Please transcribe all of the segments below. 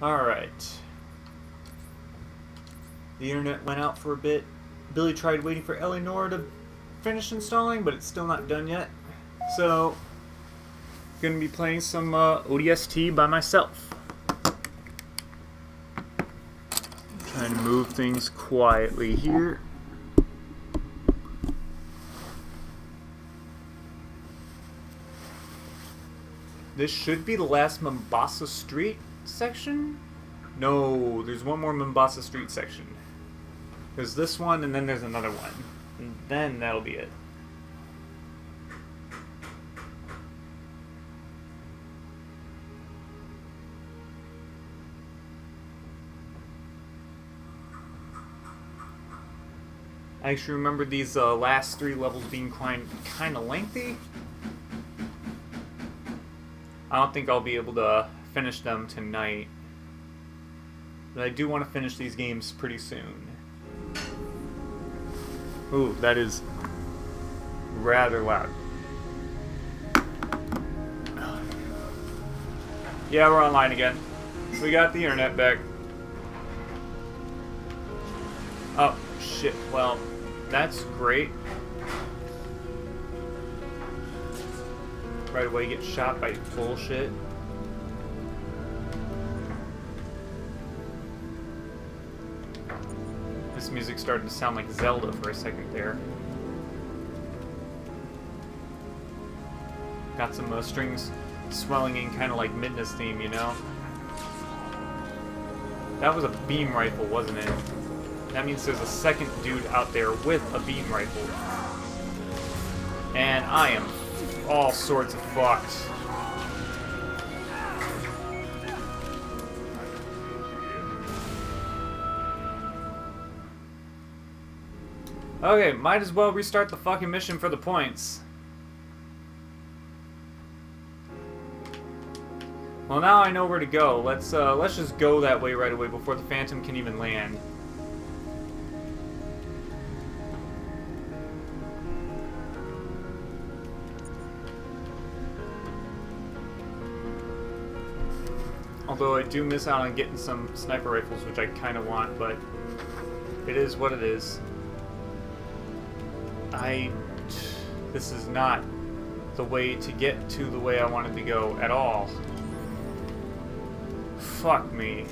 Alright. The internet went out for a bit. Billy tried waiting for Noire to finish installing, but it's still not done yet. So, gonna be playing some ODST by myself. Trying to move things quietly here. This should be the last Mombasa Street section? No, there's one more Mombasa Street section. There's this one, and then there's another one. And then that'll be it. I actually remember these last 3 levels being kind of lengthy. I don't think I'll be able to finish them tonight. But I do want to finish these games pretty soon. Ooh, that is rather loud. Yeah, we're online again. We got the internet back. Oh, shit. Well, that's great. Right away get shot by bullshit. This music started to sound like Zelda for a second there. Got some strings swelling in, kind of like Midna's theme, you know? That was a beam rifle, wasn't it? That means there's a second dude out there with a beam rifle. And I am all sorts of fucked. Okay, might as well restart the fucking mission for the points. Well, now I know where to go. Let's just go that way right away before the Phantom can even land. Although I do miss out on getting some sniper rifles, which I kind of want, but it is what it is. This is not the way to get to the way I wanted to go at all. Fuck me.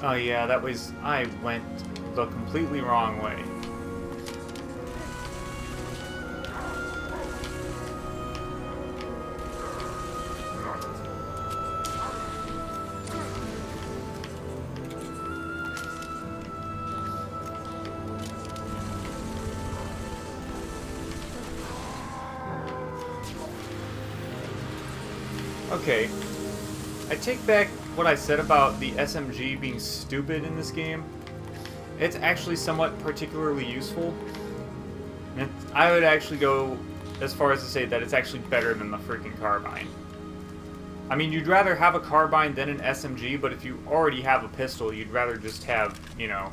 Oh yeah, that was... I went the completely wrong way. Okay, I take back what I said about the SMG being stupid in this game. It's actually somewhat particularly useful. And I would actually go as far as to say that it's actually better than the freaking carbine. I mean, you'd rather have a carbine than an SMG, but if you already have a pistol, you'd rather just have, you know,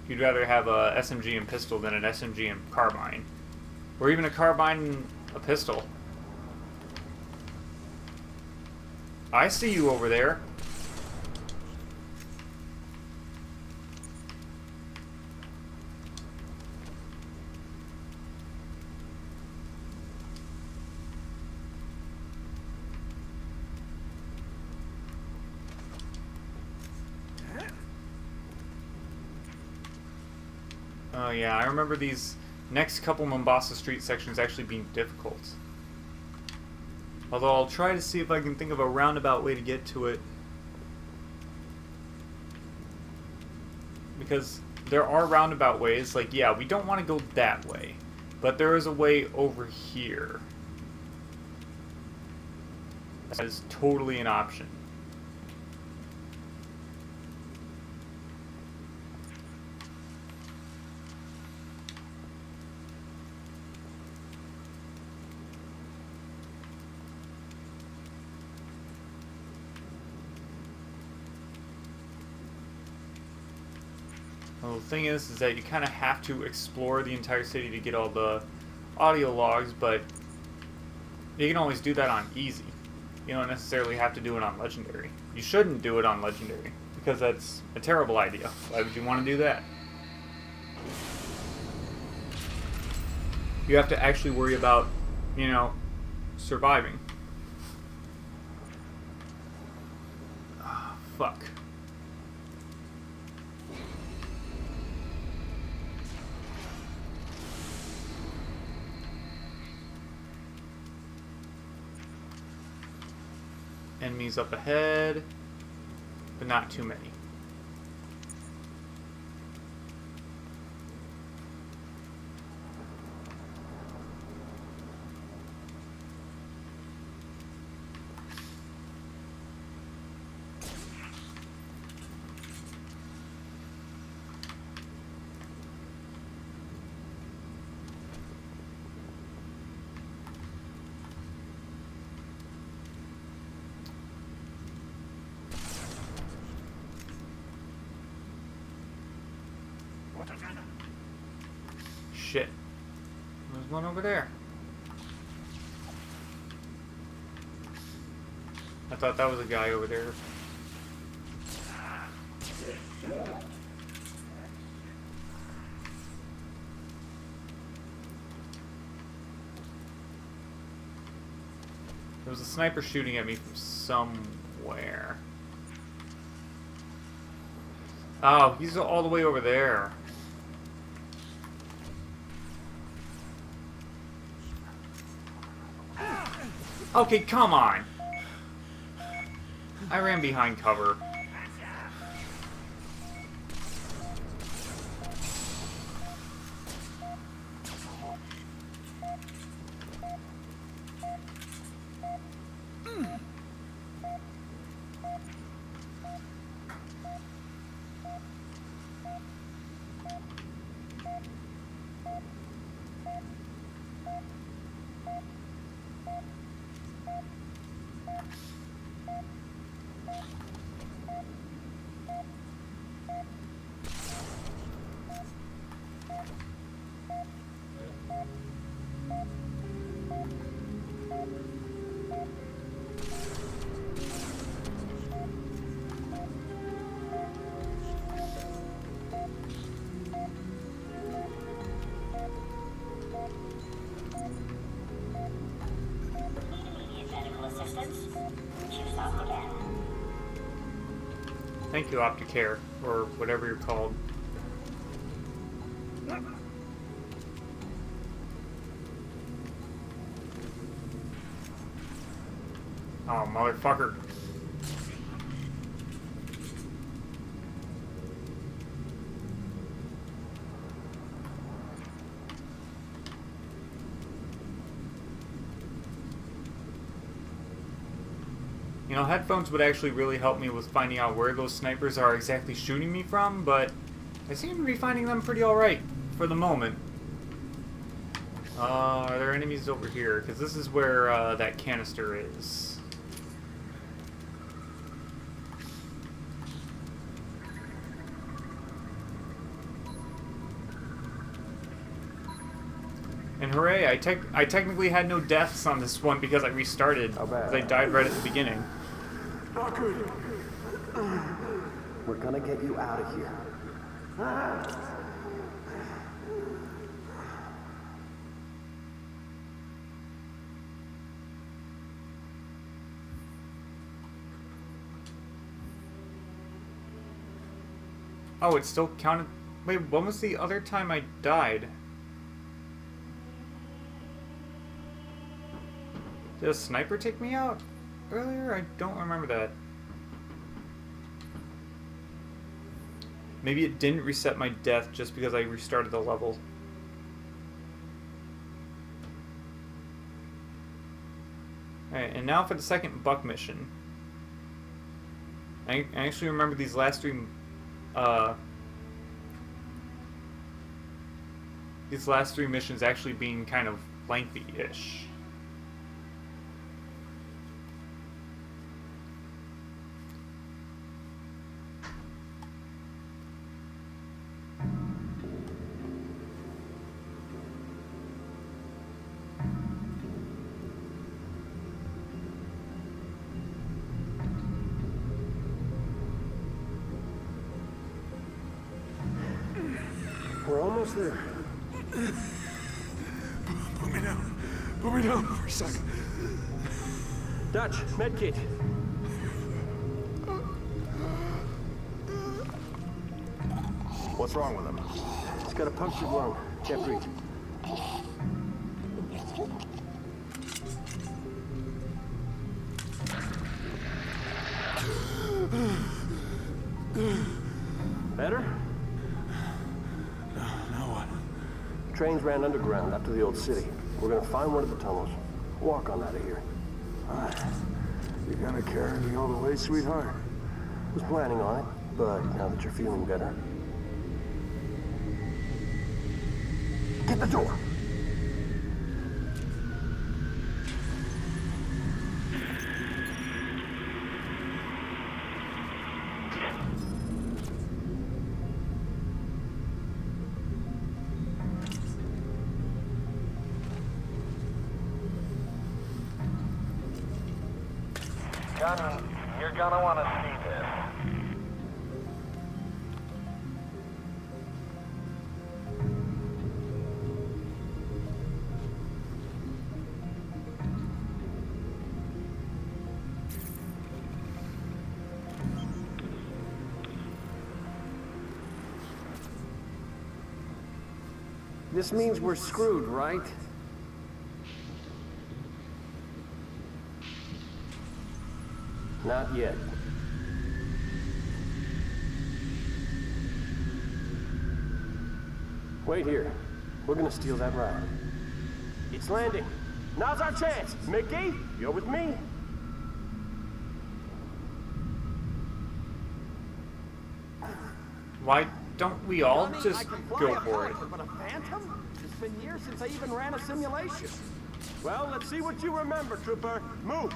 you'd rather have a SMG and pistol than an SMG and carbine. Or even a carbine and a pistol. I see you over there. Oh yeah, I remember these next couple Mombasa Street sections actually being difficult. Although I'll try to see if I can think of a roundabout way to get to it. Because there are roundabout ways, like, yeah, we don't want to go that way. But there is a way over here. That is totally an option. Well, the thing is that you kind of have to explore the entire city to get all the audio logs, but you can always do that on easy. You don't necessarily have to do it on legendary. You shouldn't do it on legendary, because that's a terrible idea. Why would you want to do that? You have to actually worry about, you know, surviving. Oh, fuck. Enemies up ahead, but not too many. Shit. There's one over there. I thought that was a guy over there. There was a sniper shooting at me from somewhere. Oh, he's all the way over there. Okay, come on. I ran behind cover. Thank you, Opticare, or whatever you're called. Oh, motherfucker. You know, headphones would actually really help me with finding out where those snipers are exactly shooting me from, but I seem to be finding them pretty alright for the moment. Are there enemies over here? Because this is where that canister is. And hooray, I technically had no deaths on this one because I restarted. Because I died right at the beginning. Not good. We're gonna get you out of here. Oh, it still counted. Wait, when was the other time I died? Did a sniper take me out earlier? I don't remember that. Maybe it didn't reset my death just because I restarted the level. Alright, and now for the second buck mission. I actually remember these last three missions actually being kind of lengthy-ish. We're almost there. Put me down. Put me down for a second. Dutch, medkit. What's wrong with him? He's got a punctured lung. Can't breathe. Better? Now what? Trains ran underground up to the old city. We're gonna find one of the tunnels. Walk on out of here. You gonna carry me all the way, sweetheart? Was planning on it, but now that you're feeling better. Get the door! Gunman, you're gonna want to see this. This means we're screwed, right? Not yet. Wait here. We're gonna steal that ride. It's landing. Now's our chance. Mickey, you're with me. Why don't we all just go for it? But a phantom? It's been years since I even ran a simulation. Well, let's see what you remember, Trooper. Move.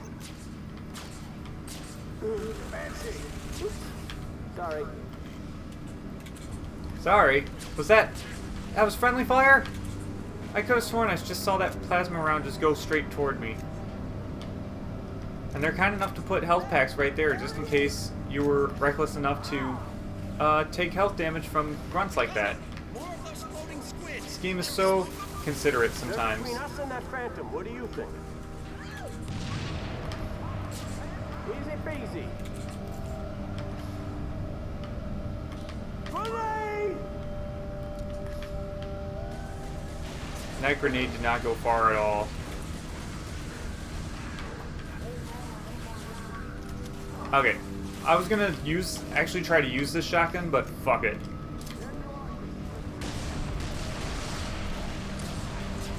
Fancy. Oops. Sorry. Sorry. That was friendly fire? I could have sworn I just saw that plasma round just go straight toward me. And they're kind enough to put health packs right there just in case you were reckless enough to take health damage from grunts like that. This game is so considerate sometimes. Between us and that phantom, what do you think? Easy peasy. Hooray! That grenade did not go far at all. Okay, I was gonna actually try to use this shotgun, but fuck it.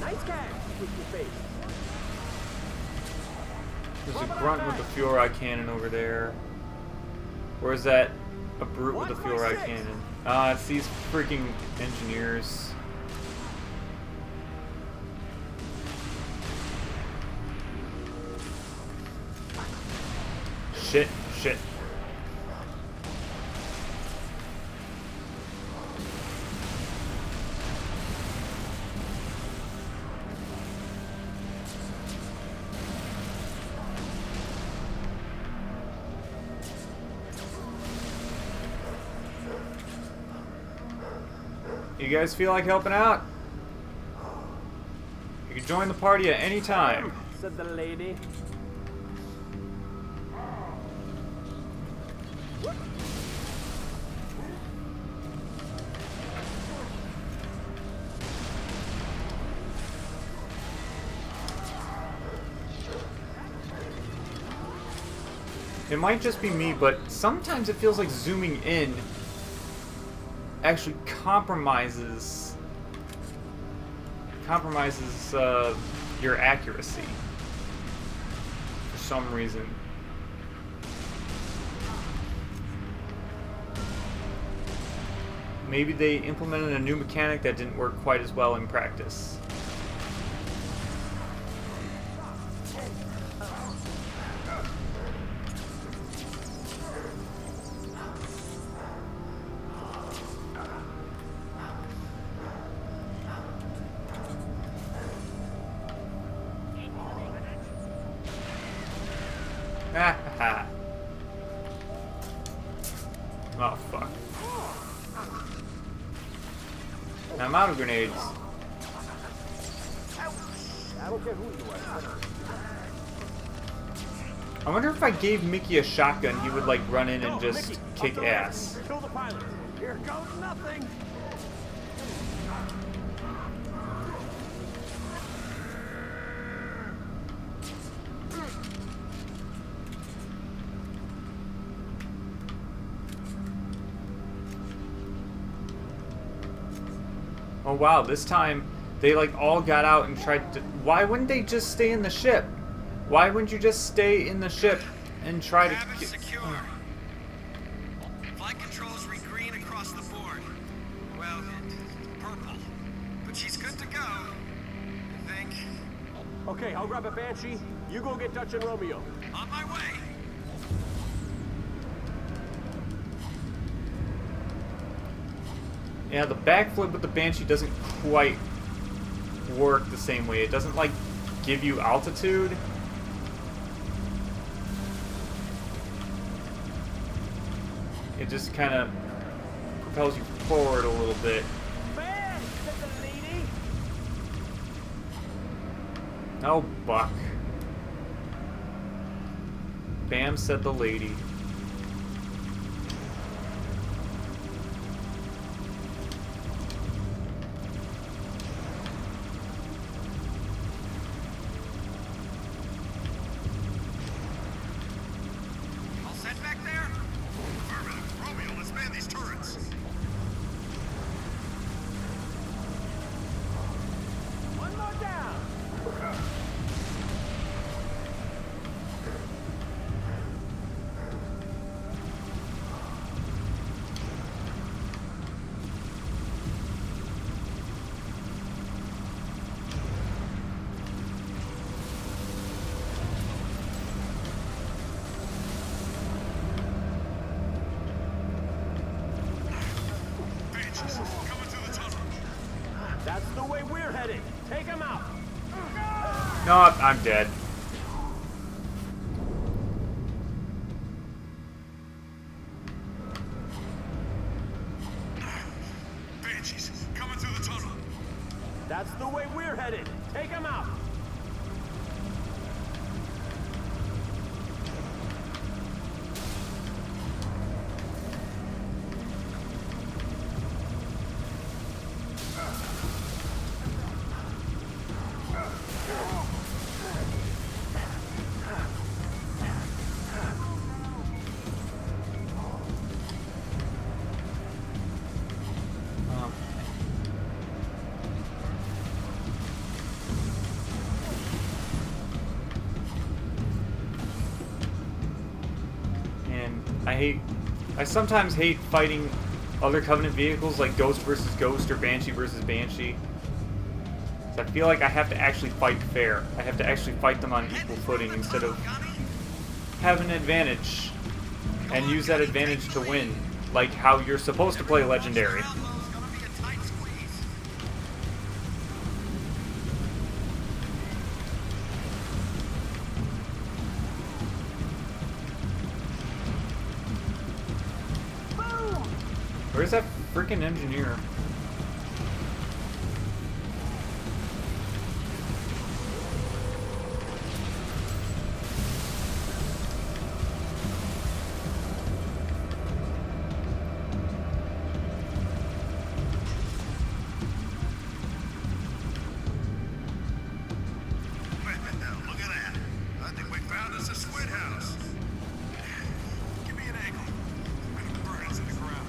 Nice catch with your face. There's a grunt with the fuel rod cannon over there. Or is that a brute with a fuel rod cannon? It's these freaking engineers. Shit, shit. You guys feel like helping out? You can join the party at any time. Said the lady. It might just be me, but sometimes it feels like zooming in actually compromises your accuracy for some reason. Maybe they implemented a new mechanic that didn't work quite as well in practice. Oh, fuck. And I'm out of grenades. I don't care who you are. I wonder if I gave Mickey a shotgun, he would like run in and just Mickey, kick up the ladder. ass. Kill the pilot. Here goes nothing. Oh wow, this time they like all got out and tried to... Why wouldn't they just stay in the ship? Why wouldn't you just stay in the ship and try to... Cabin secure. Flight controls read green across the board. Well, purple. But she's good to go. I think. Okay, I'll grab a Banshee. You go get Dutch and Romeo. On my way. Yeah, the backflip with the Banshee doesn't quite work the same way. It doesn't like give you altitude. It just kind of propels you forward a little bit. Man, said the lady. Oh, Buck. Bam, said the lady. All set back there? Affirmative. Romeo, let's man these turrets. One more down. Banshees, coming through the tunnel. That's the way we're headed. Take him out. No, I'm dead. Banshees, coming through the tunnel. That's the way we're headed. Take him out. And I sometimes hate fighting other Covenant vehicles like Ghost versus Ghost or Banshee versus Banshee. So I feel like I have to actually fight fair. I have to actually fight them on equal footing instead of having an advantage and use that advantage to win, like how you're supposed to play Legendary. Where's that freaking engineer? Look at that. I think we found us a squid house. Give me an angle. Bring the birds in the ground.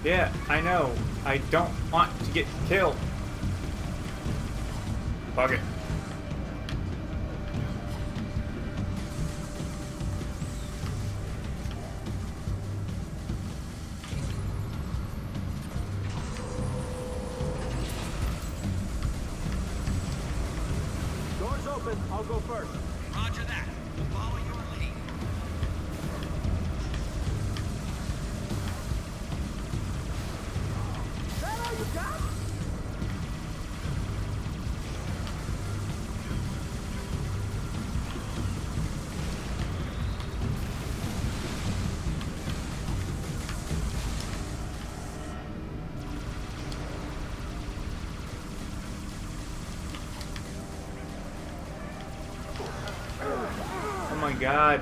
Yeah, I know. I don't want to get killed. Fuck it. Doors open. I'll go first. Roger that. We'll follow your lead. Is that all you got? Oh my god.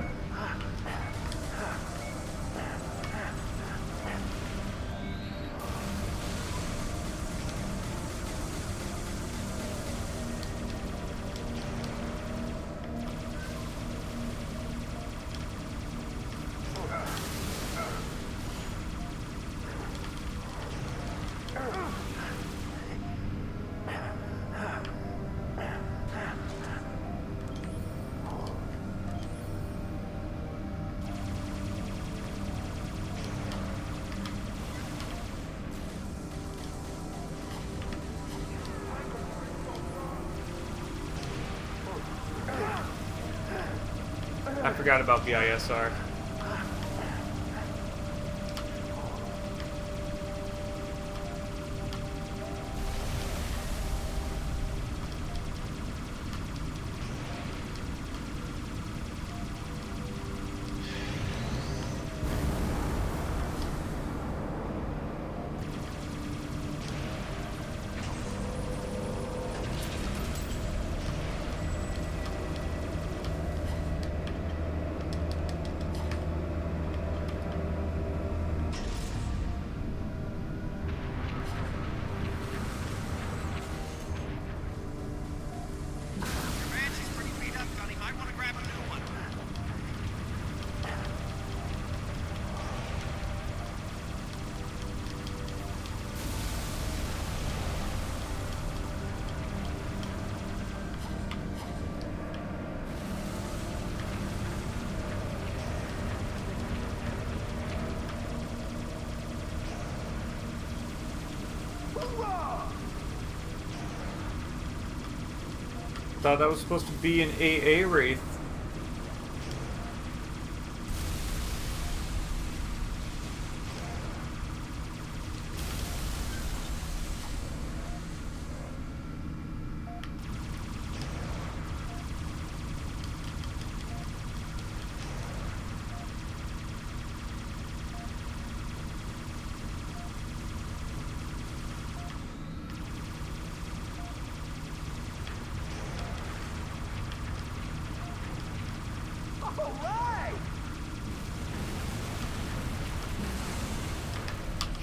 I forgot about the ISR. Comanche's pretty beat up, Gunny. Might want to grab a new one. Thought that was supposed to be an AA Wraith.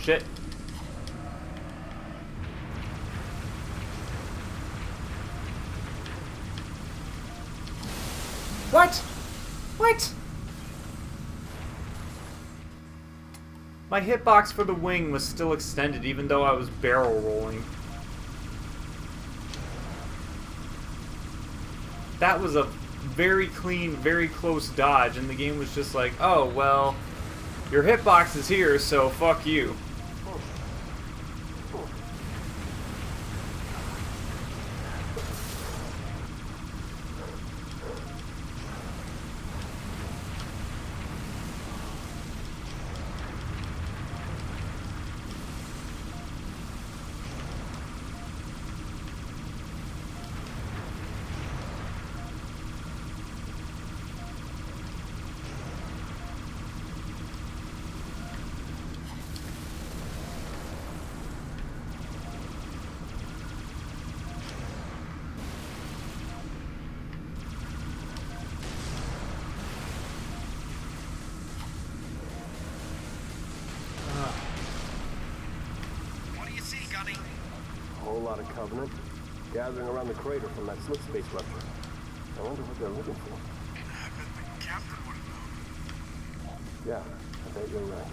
Shit. What? What? My hitbox for the wing was still extended even though I was barrel rolling. That was a very clean, very close dodge, and the game was just like, oh, well, your hitbox is here, so fuck you. What do you see, Gunny? A whole lot of Covenant gathering around the crater from that slip space rupture. I wonder what they're looking for. I bet the captain would have known. Yeah, I bet you're right.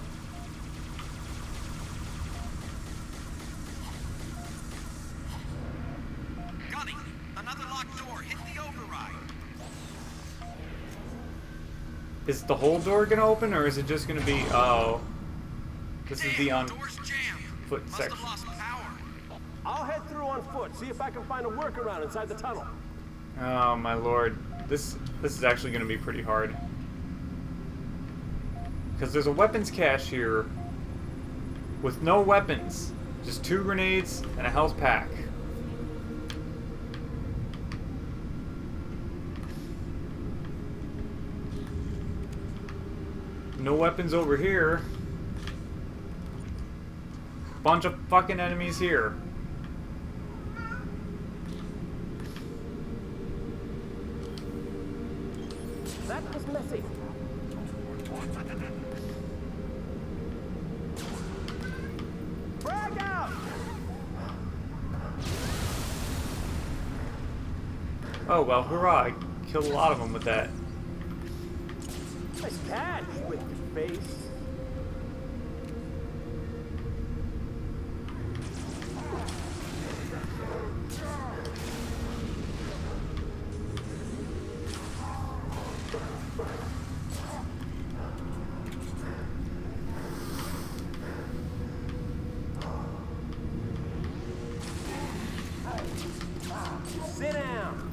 locked door. Hit the override. Is the whole door gonna open, or is it just gonna be? Oh, this is the on Door's jammed. foot Must section. have lost power. I'll head through on foot, see if I can find a workaround inside the tunnel. Oh my lord, this is actually gonna be pretty hard. Because there's a weapons cache here with no weapons, just 2 grenades and a health pack. No weapons over here. Bunch of fucking enemies here. That was messy. Frag out! Oh well, hurrah! I killed a lot of them with that. Nice catch with your face. Sit down.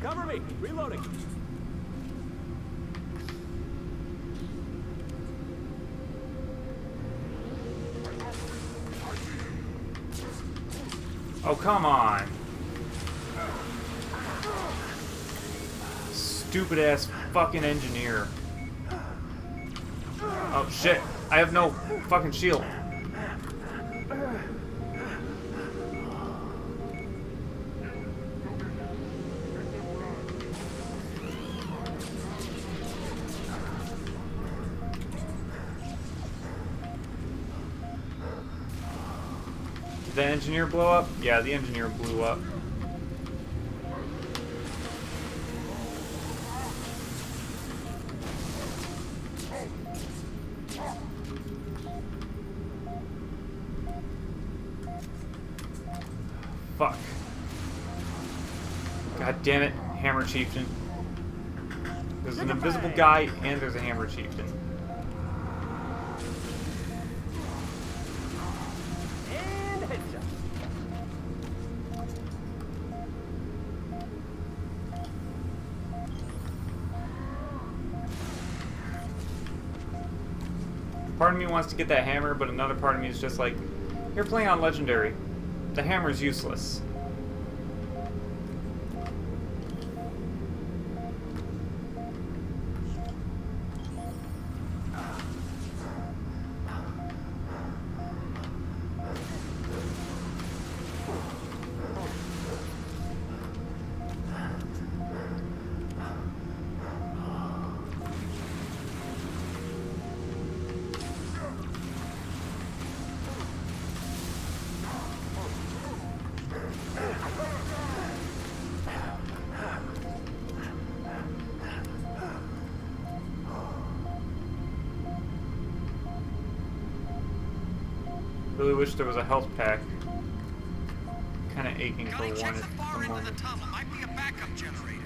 Cover me. Reloading. Oh, come on. Stupid ass fucking engineer. Oh shit, I have no fucking shield. Did the engineer blow up? Yeah, the engineer blew up. Fuck. God damn it, Hammer Chieftain. There's an invisible guy and there's a Hammer Chieftain. And headshot. Part of me wants to get that hammer, but another part of me is just like, you're playing on Legendary. The hammer's useless. Really wish there was a health pack. Kind of aching for Gunny, one check at the far the end of the moment. tunnel. Might be a backup generator.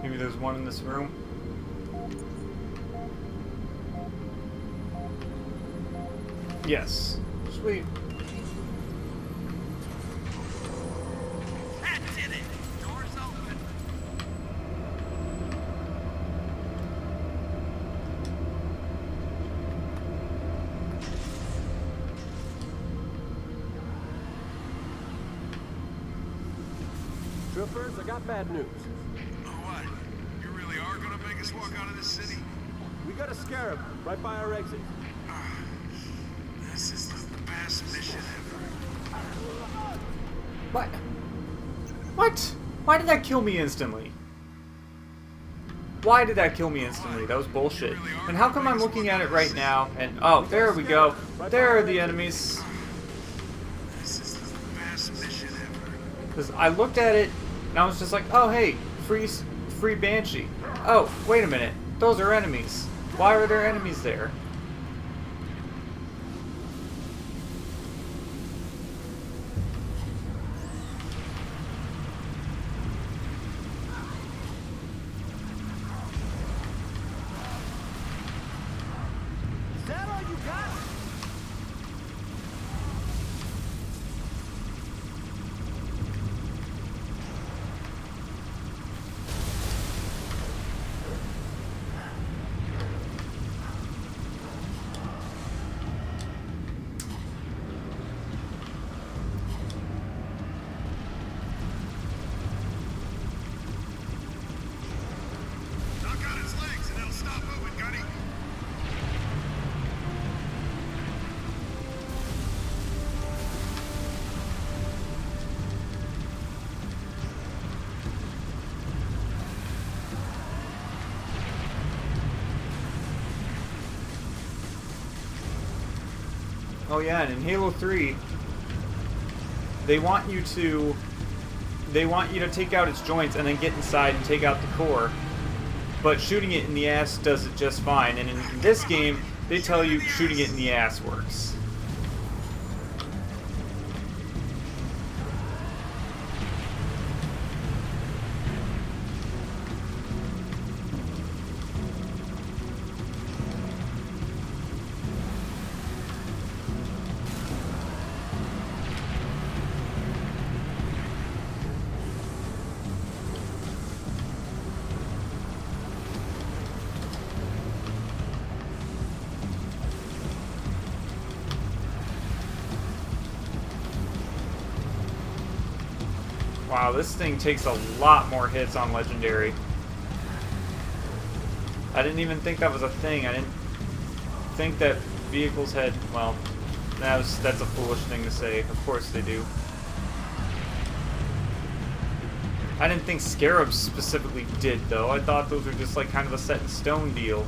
Maybe there's one in this room. Yes. Sweet. That did it. Door's open. Troopers, I got bad news. Oh, what? You really are gonna make us walk out of this city? We got a scarab right by our exit. This is the best mission ever. What? What? Why did that kill me instantly? Why did that kill me instantly? That was bullshit. And how come I'm looking at it right now and... Oh, there we go. There are the enemies. This is the best mission ever. Because I looked at it and I was just like, oh hey, free Banshee. Oh, wait a minute. Those are enemies. Why are there enemies there? Oh yeah, and in Halo 3, they want you to take out its joints and then get inside and take out the core. But shooting it in the ass does it just fine. And in this game, they tell you shooting it in the ass works. Wow, this thing takes a lot more hits on Legendary. I didn't even think that was a thing. I didn't think that vehicles had, well, that's a foolish thing to say. Of course they do. I didn't think Scarabs specifically did, though. I thought those were just like kind of a set in stone deal.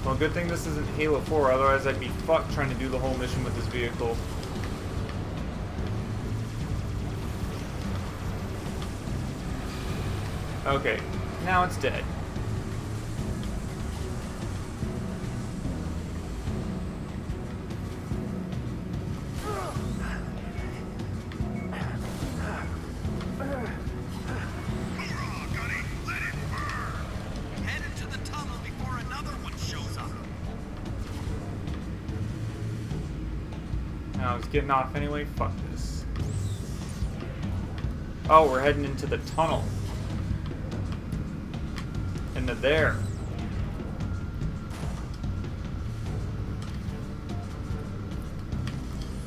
Well, good thing this isn't Halo 4, otherwise I'd be fucked trying to do the whole mission with this vehicle. Okay, now it's dead. I was getting off anyway. Fuck this. Oh, we're heading into the tunnel. Into there.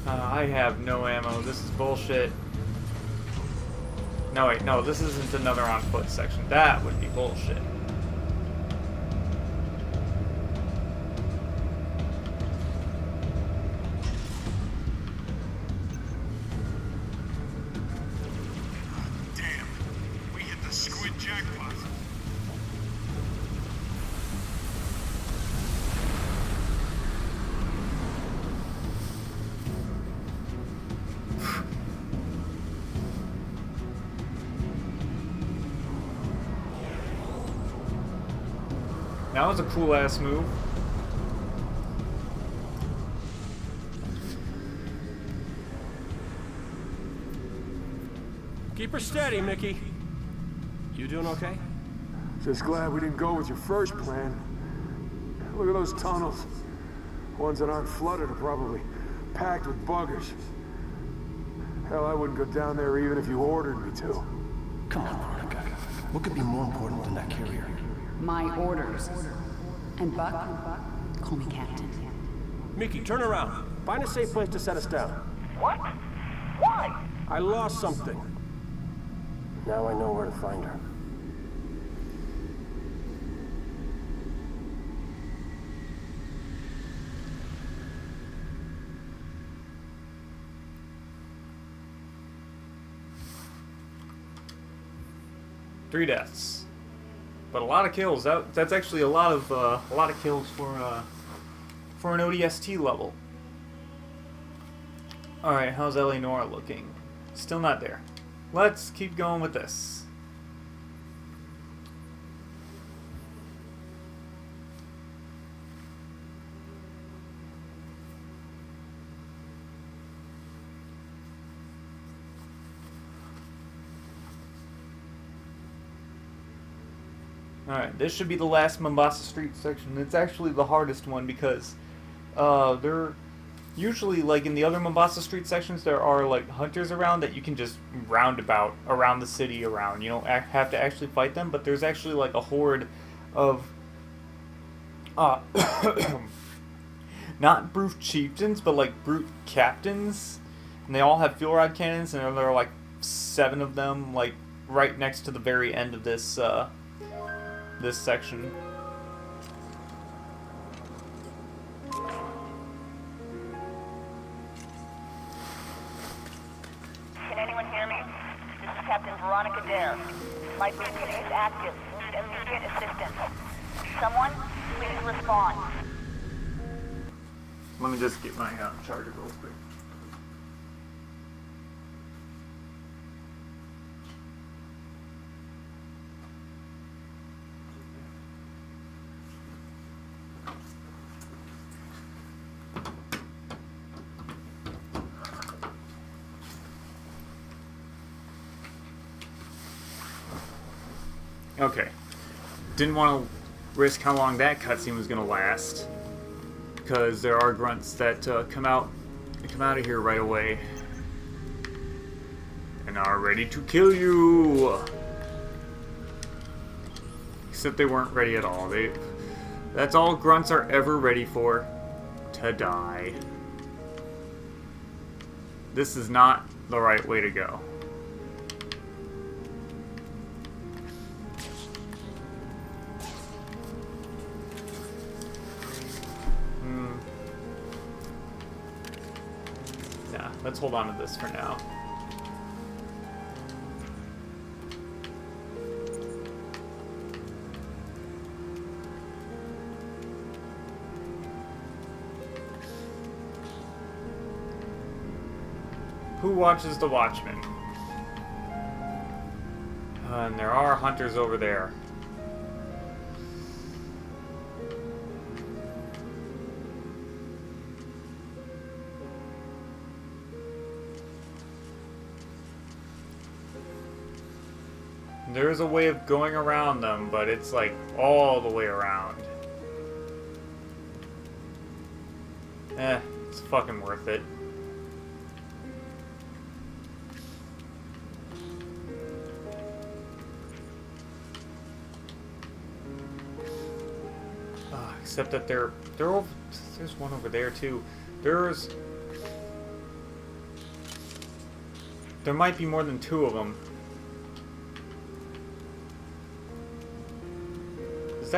I have no ammo. This is bullshit. No, wait, no, this isn't another on foot section. That would be bullshit. That was a cool ass move. Keep her steady, Mickey. You doing okay? Just glad we didn't go with your first plan. Look at those tunnels. Ones that aren't flooded are probably packed with buggers. Hell, I wouldn't go down there even if you ordered me to. Come on, Veronica. What could be more important than that carrier? My orders. And Buck, call me Captain. Mickey, turn around. Find a safe place to set us down. What? Why? I lost something. Now I know where to find her. Three deaths. But a lot of kills. That's actually a lot of kills for an ODST level. All right, how's Noire looking? Still not there. Let's keep going with this. Alright, this should be the last Mombasa Street section. It's actually the hardest one because they're usually, like in the other Mombasa Street sections, there are like hunters around that you can just roundabout around the city around. You don't have to actually fight them, but there's actually like a horde of uh, not brute chieftains, but like brute captains, and they all have fuel rod cannons, and there are like 7 of them, like right next to the very end of this this section. Can anyone hear me? This is Captain Veronica Dare. My beacon is active. Need immediate assistance. Someone, please respond. Let me just get my charger real quick. Okay. Didn't want to risk how long that cutscene was going to last, because there are grunts that come out of here right away and are ready to kill you. Except they weren't ready at all. That's all grunts are ever ready for, to die. This is not the right way to go. Let's hold on to this for now. Who watches the Watchmen? And there are hunters over there. There's a way of going around them, but it's like all the way around. It's fucking worth it. Except that they're over, there's one over there too. There might be more than 2 of them. Is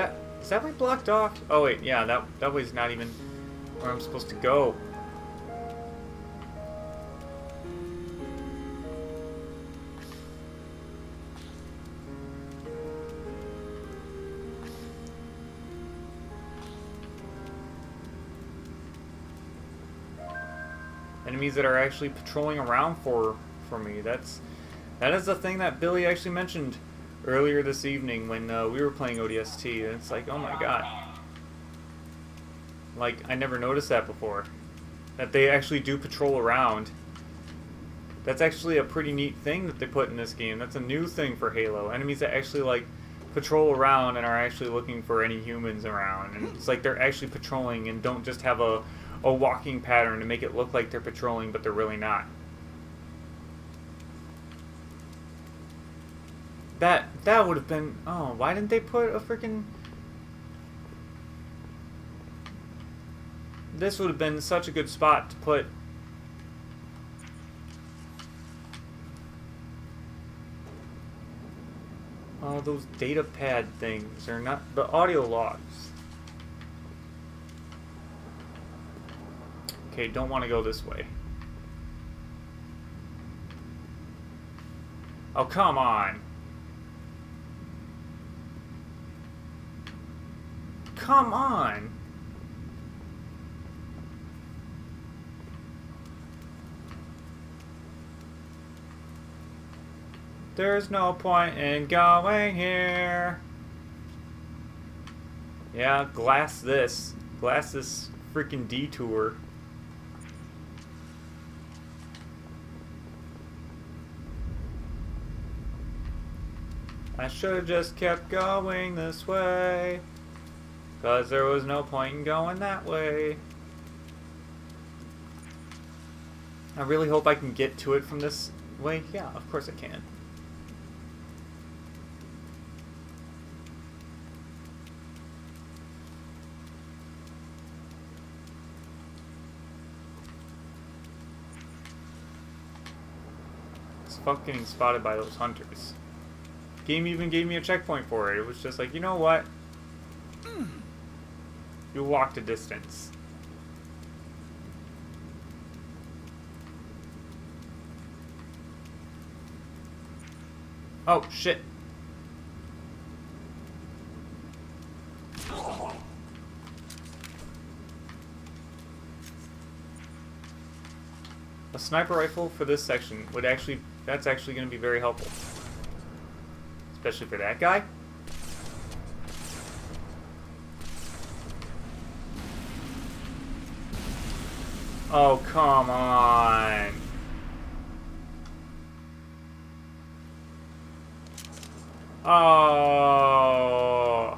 that way blocked off? Oh wait, yeah, that way's not even where I'm supposed to go. Enemies that are actually patrolling around for me. That is the thing that Billy actually mentioned earlier this evening when we were playing ODST, and it's like, oh my god. Like, I never noticed that before. That they actually do patrol around. That's actually a pretty neat thing that they put in this game. That's a new thing for Halo. Enemies that actually, like, patrol around and are actually looking for any humans around. And it's like they're actually patrolling and don't just have a walking pattern to make it look like they're patrolling, but they're really not. That would have been... Oh, why didn't they put a freaking... This would have been such a good spot to put... Oh, those data pad things are not... The audio logs. Okay, don't want to go this way. Oh, come on. Come on! There's no point in going here. Yeah, glass this. Glass this freaking detour. I should have just kept going this way. 'Cause there was no point in going that way. I really hope I can get to it from this way. Yeah, of course I can. It's fuck getting spotted by those hunters. Game even gave me a checkpoint for it. It was just like, you know what? You walked a distance. Oh, shit. A sniper rifle for this section would actually, that's actually going to be very helpful. Especially for that guy. Oh, come on. Oh.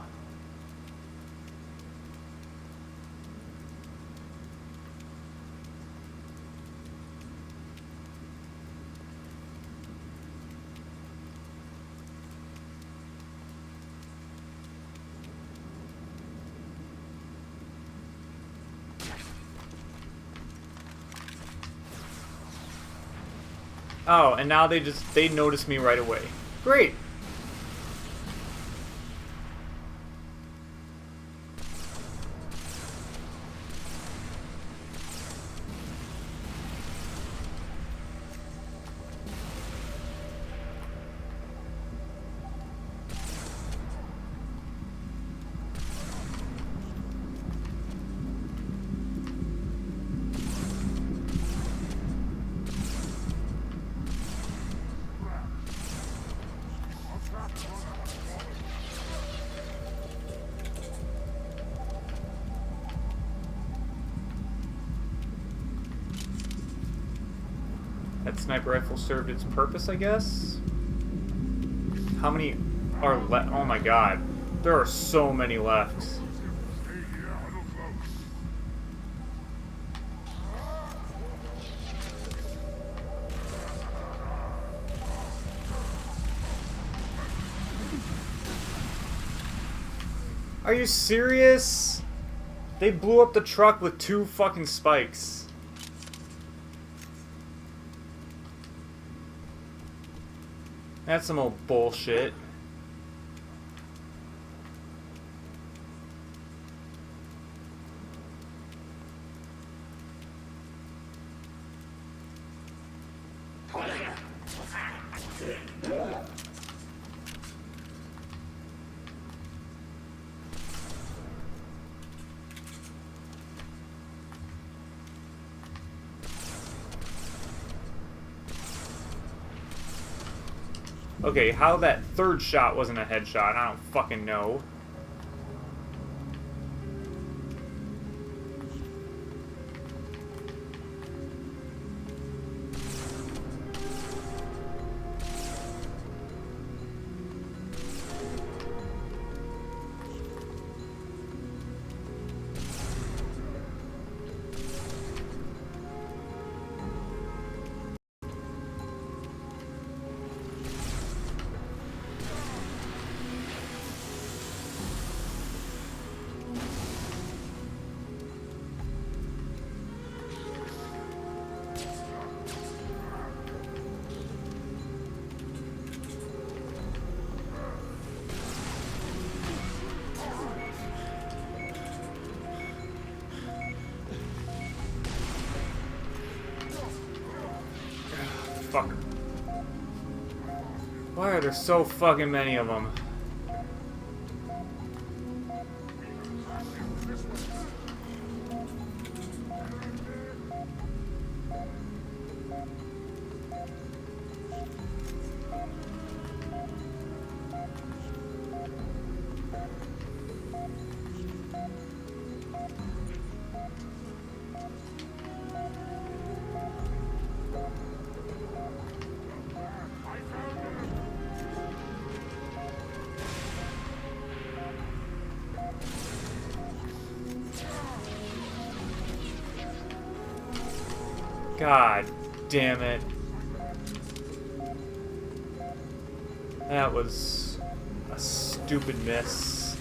Oh, and now they notice me right away. Great. That sniper rifle served its purpose, I guess. How many are left? Oh my god. There are so many left. Are you serious? They blew up the truck with 2 fucking spikes. That's some old bullshit. Okay, how that third shot wasn't a headshot, I don't fucking know. Fuck. Why are there so fucking many of them? God damn it. That was a stupid miss.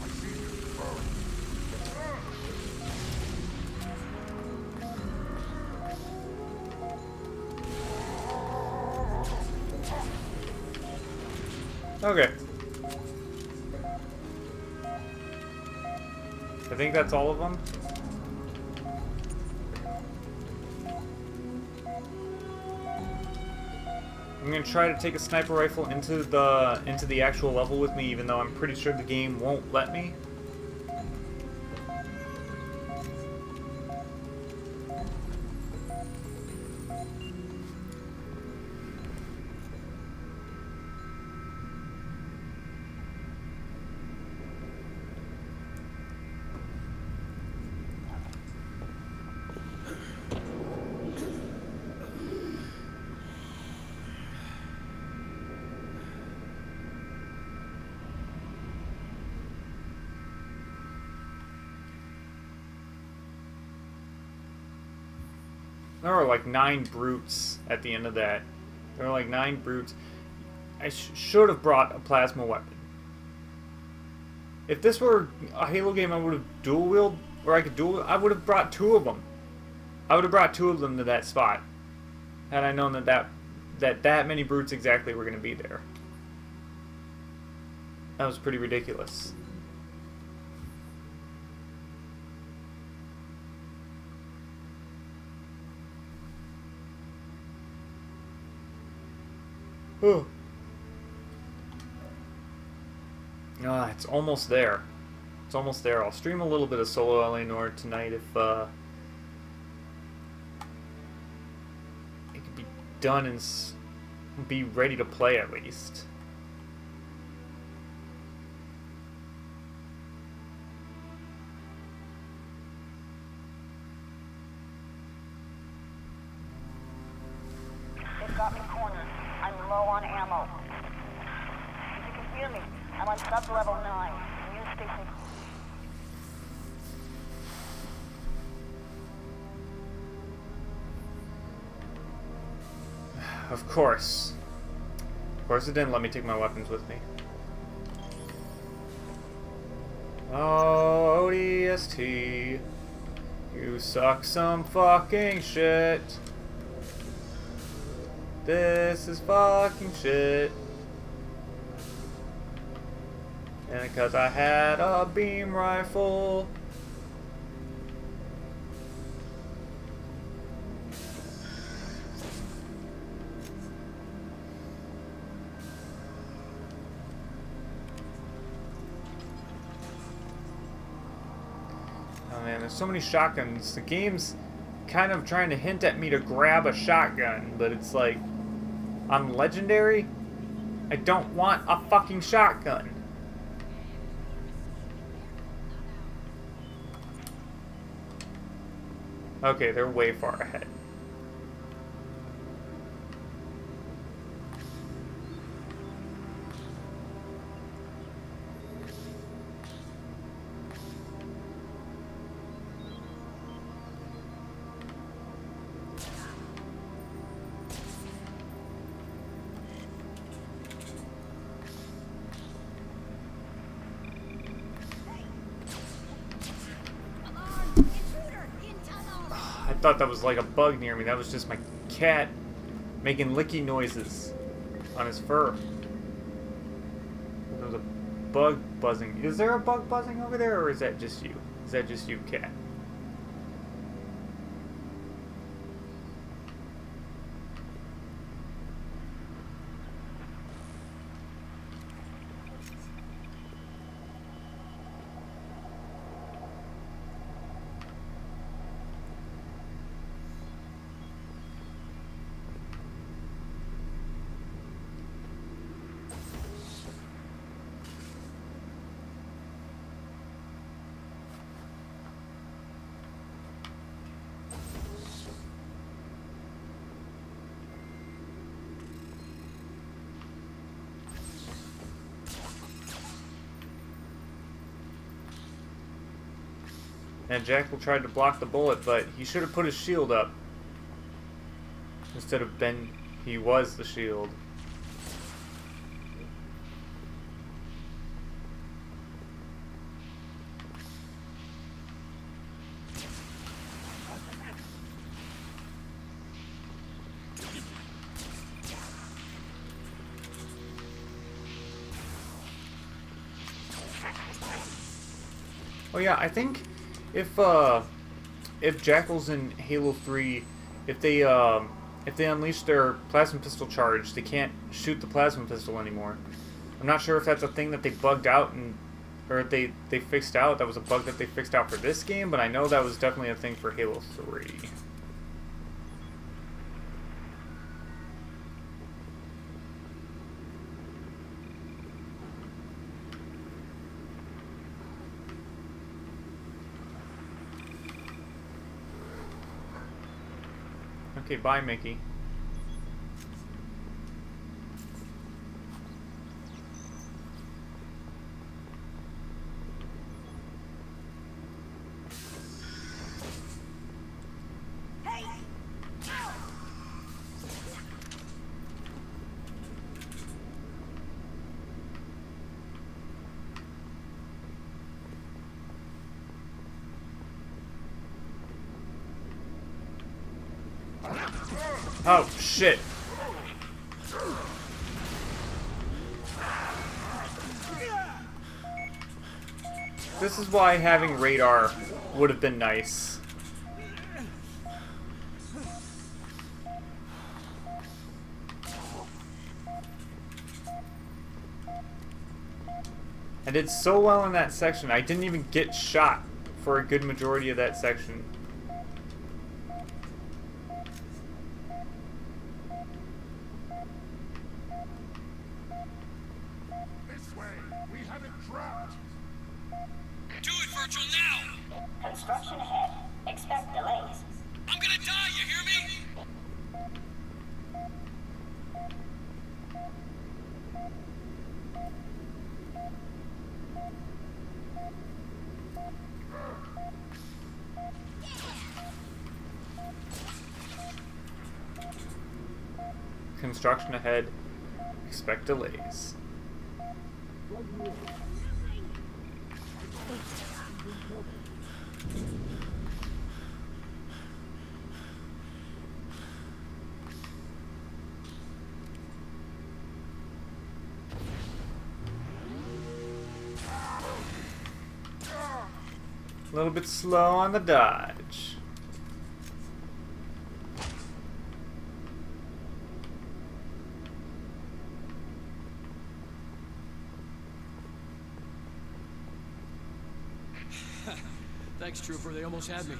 Okay. I think that's all of them. I'm gonna try to take a sniper rifle into the actual level with me, even though I'm pretty sure the game won't let me. There were like 9 brutes at the end of that. There were like 9 brutes. I should have brought a plasma weapon. If this were a Halo game, I would have dual wielded, or I could dual. I would have brought 2 of them. I would have brought 2 of them to that spot, had I known that many brutes exactly were going to be there. That was pretty ridiculous. Oh. Ah, it's almost there. It's almost there. I'll stream a little bit of solo LA Noire tonight if it could be done and be ready to play at least. They've got me cornered. I'm low on ammo. If you can hear me, I'm on sub-level 9. Near station. Of course. Of course it didn't let me take my weapons with me. Oh, ODST. You suck some fucking shit. This is fucking shit. And because I had a beam rifle. Oh man, there's so many shotguns. The game's kind of trying to hint at me to grab a shotgun, but it's like, I'm legendary? I don't want a fucking shotgun. Okay, they're way far ahead. I thought that was like a bug near me. That was just my cat making licky noises on his fur. There was a bug buzzing. Is there a bug buzzing over there, or is that just you? Is that just you, cat? And Jackal tried to block the bullet, but he should have put his shield up. Instead of Ben, he was the shield. Oh yeah, I think if Jackals in Halo 3, if they unleash their plasma pistol charge, they can't shoot the plasma pistol anymore. I'm not sure if that's a thing that they bugged out and or they fixed out. That was a bug that they fixed out for this game, but I know that was definitely a thing for Halo 3. Okay, bye, Mickey. Oh, shit. This is why having radar would have been nice. I did so well in that section, I didn't even get shot for a good majority of that section. Construction ahead. Expect delays. I'm gonna die, you hear me? Construction ahead. Expect delays. A little bit slow on the dodge. Thanks, Trooper. They almost had me.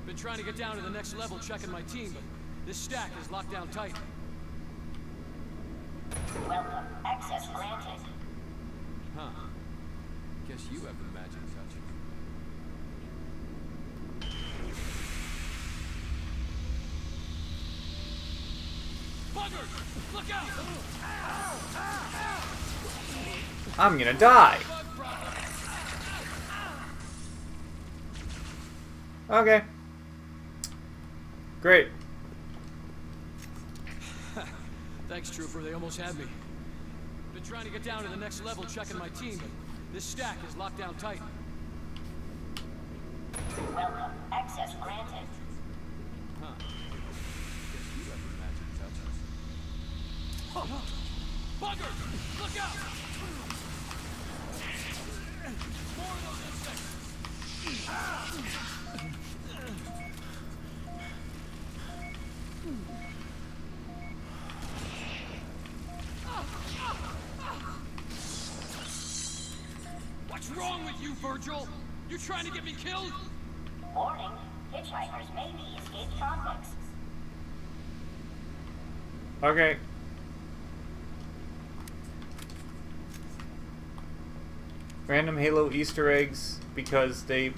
Been trying to get down to the next level checking my team, but this stack is locked down tight. Welcome. Access granted. Huh. Guess you have the magic touch. Buggers! Look out! I'm gonna die. Okay. Great. Thanks, Trooper. They almost had me. Been trying to get down to the next level checking my team, but this stack is locked down tight. Welcome. Access granted. Huh. Guess you have the magic touch. Buggers! Look out! More of those insects! What's wrong with you, Virgil? You trying to get me killed? Warning. Hitchhikers may be escaped convicts. Okay. Random Halo Easter eggs because they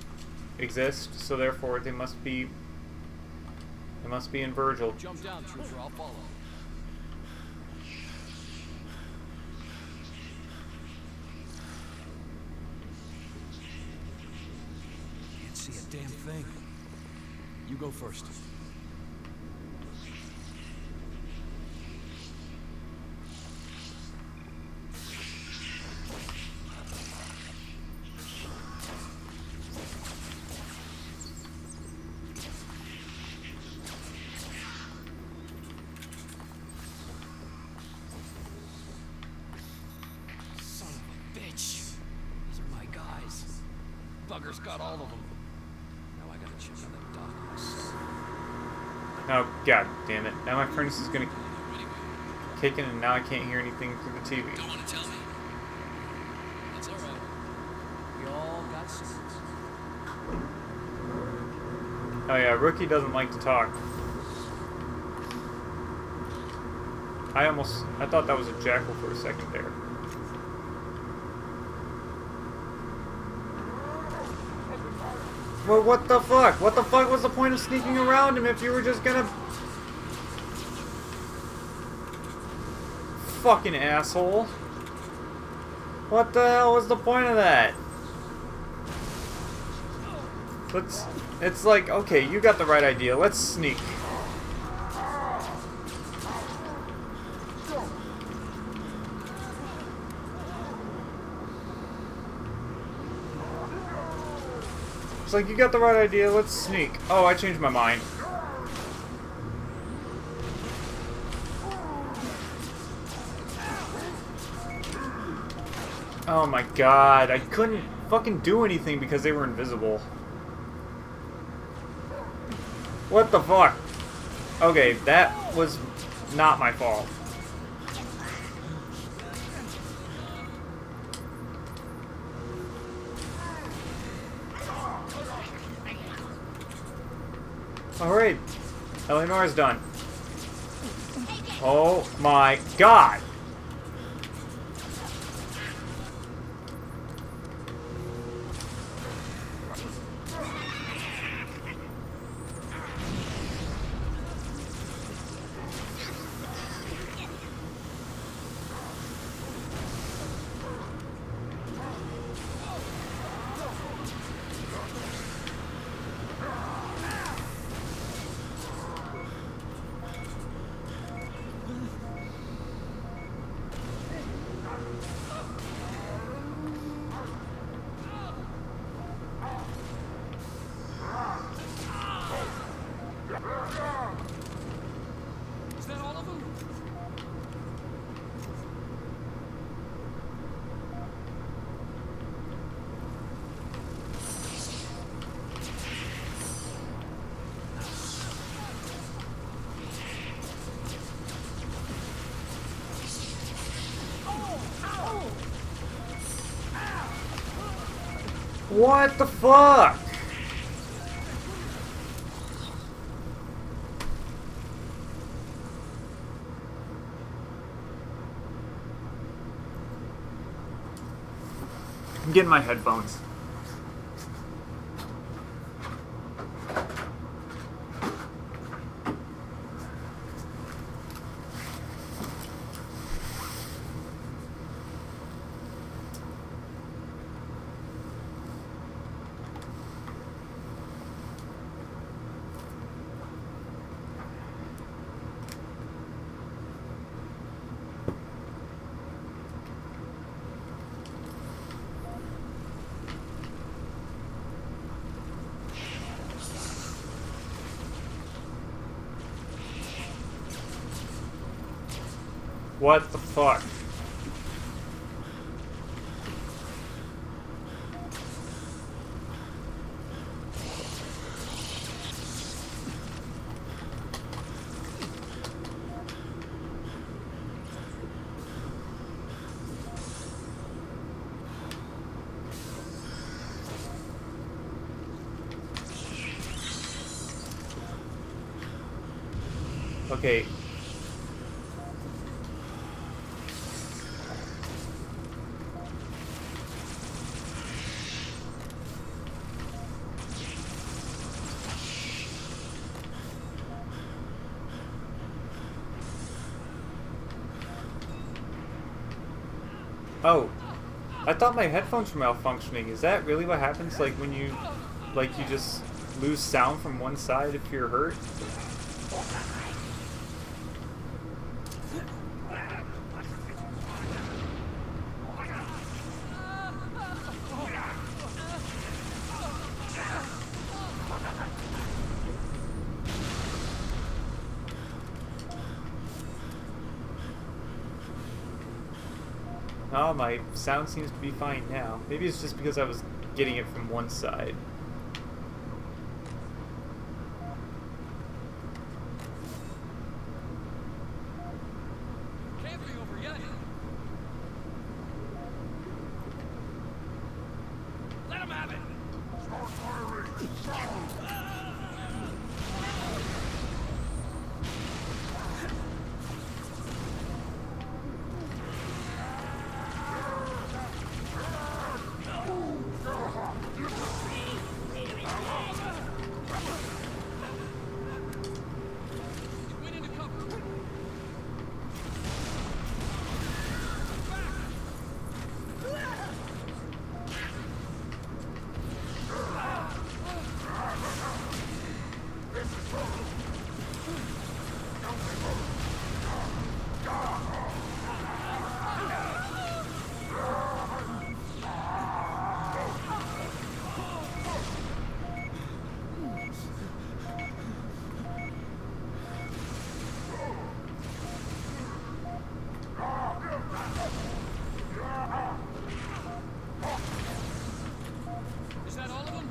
exist, so therefore they must be in Virgil. Jump down, Trooper. I'll follow. Can't see a damn thing. You go first. buggers got all of them. Now I gotta check on that doc myself. Oh, god damn it. Now my furnace is gonna kick in and now I can't hear anything through the TV. Don't want to tell me? That's alright. We all got secrets. Oh yeah, Rookie doesn't like to talk. I thought that was a jackal for a second there. Well, what the fuck? What the fuck was the point of sneaking around him if you were just gonna... Fucking asshole. What the hell was the point of that? It's like, okay, you got the right idea. Let's sneak. It's like, you got the right idea, let's sneak. Oh, I changed my mind. Oh my god, I couldn't fucking do anything because they were invisible. What the fuck? Okay, that was not my fault. Alright, Eleanor's done. Oh my god! Is that all of them? What the fuck? I'm getting my headphones. What the fuck? Okay. Oh, I thought my headphones were malfunctioning. Is that really what happens? Like when you just lose sound from one side if you're hurt? Oh, my sound seems to be fine now. Maybe it's just because I was getting it from one side. Can't be over yet. Let him have it. He went into cover. Is that all of them?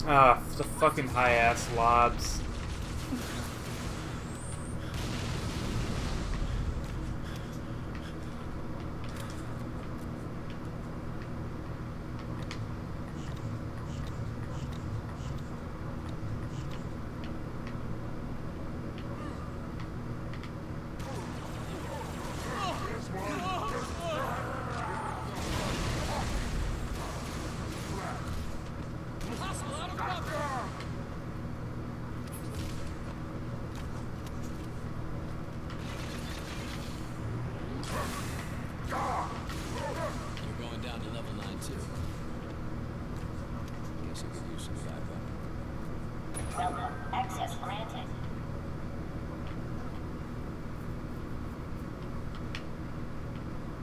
Ah, the fucking high-ass lobs. Hostile out of cover. You're going down to level 9 too. Guess I could use some backup. Welcome. Access granted.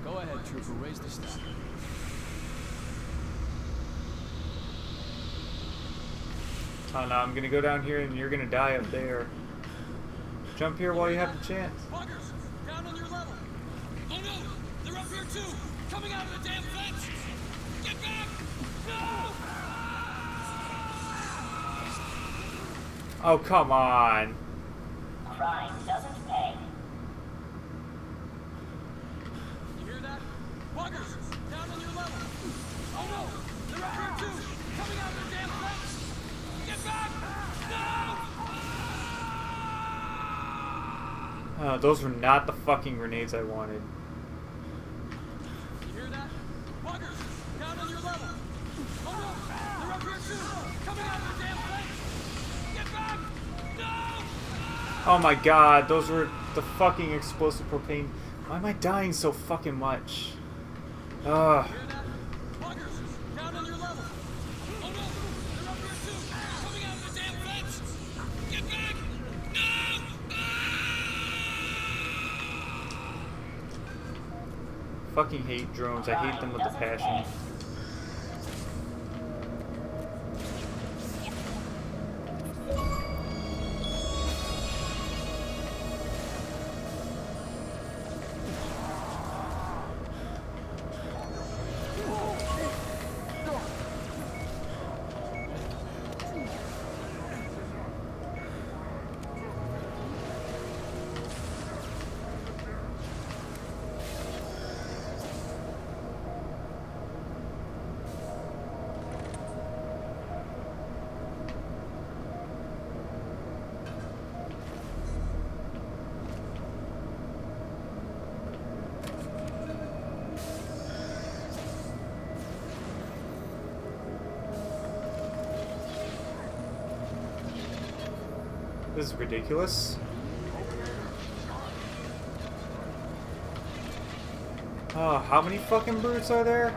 Go ahead, Trooper. Raise the stack. Oh no, I'm gonna go down here and you're gonna die up there. Jump here while you have the chance. Buggers, down on your level. Oh no, they're up here too. Coming out of the damn fence. Get back! No! Oh, come on. Crime doesn't pay. You hear that? Buggers, down on your level. Oh no, they're up here too. Coming out of the damn fence. Get back! No! Those were not the fucking grenades I wanted. You hear that? Buggers, down on your level. Oh no, they're up here too. Coming out of the damn fence. Get back! No! Oh my god, those were the fucking explosive propane. Why am I dying so fucking much? Ugh. You hear that? Buggers, down on your level. Oh no, they're up here too. Coming out of the damn fence. Get back! No! Fucking hate drones. I hate them with a passion. This is ridiculous. Oh, how many fucking brutes are there?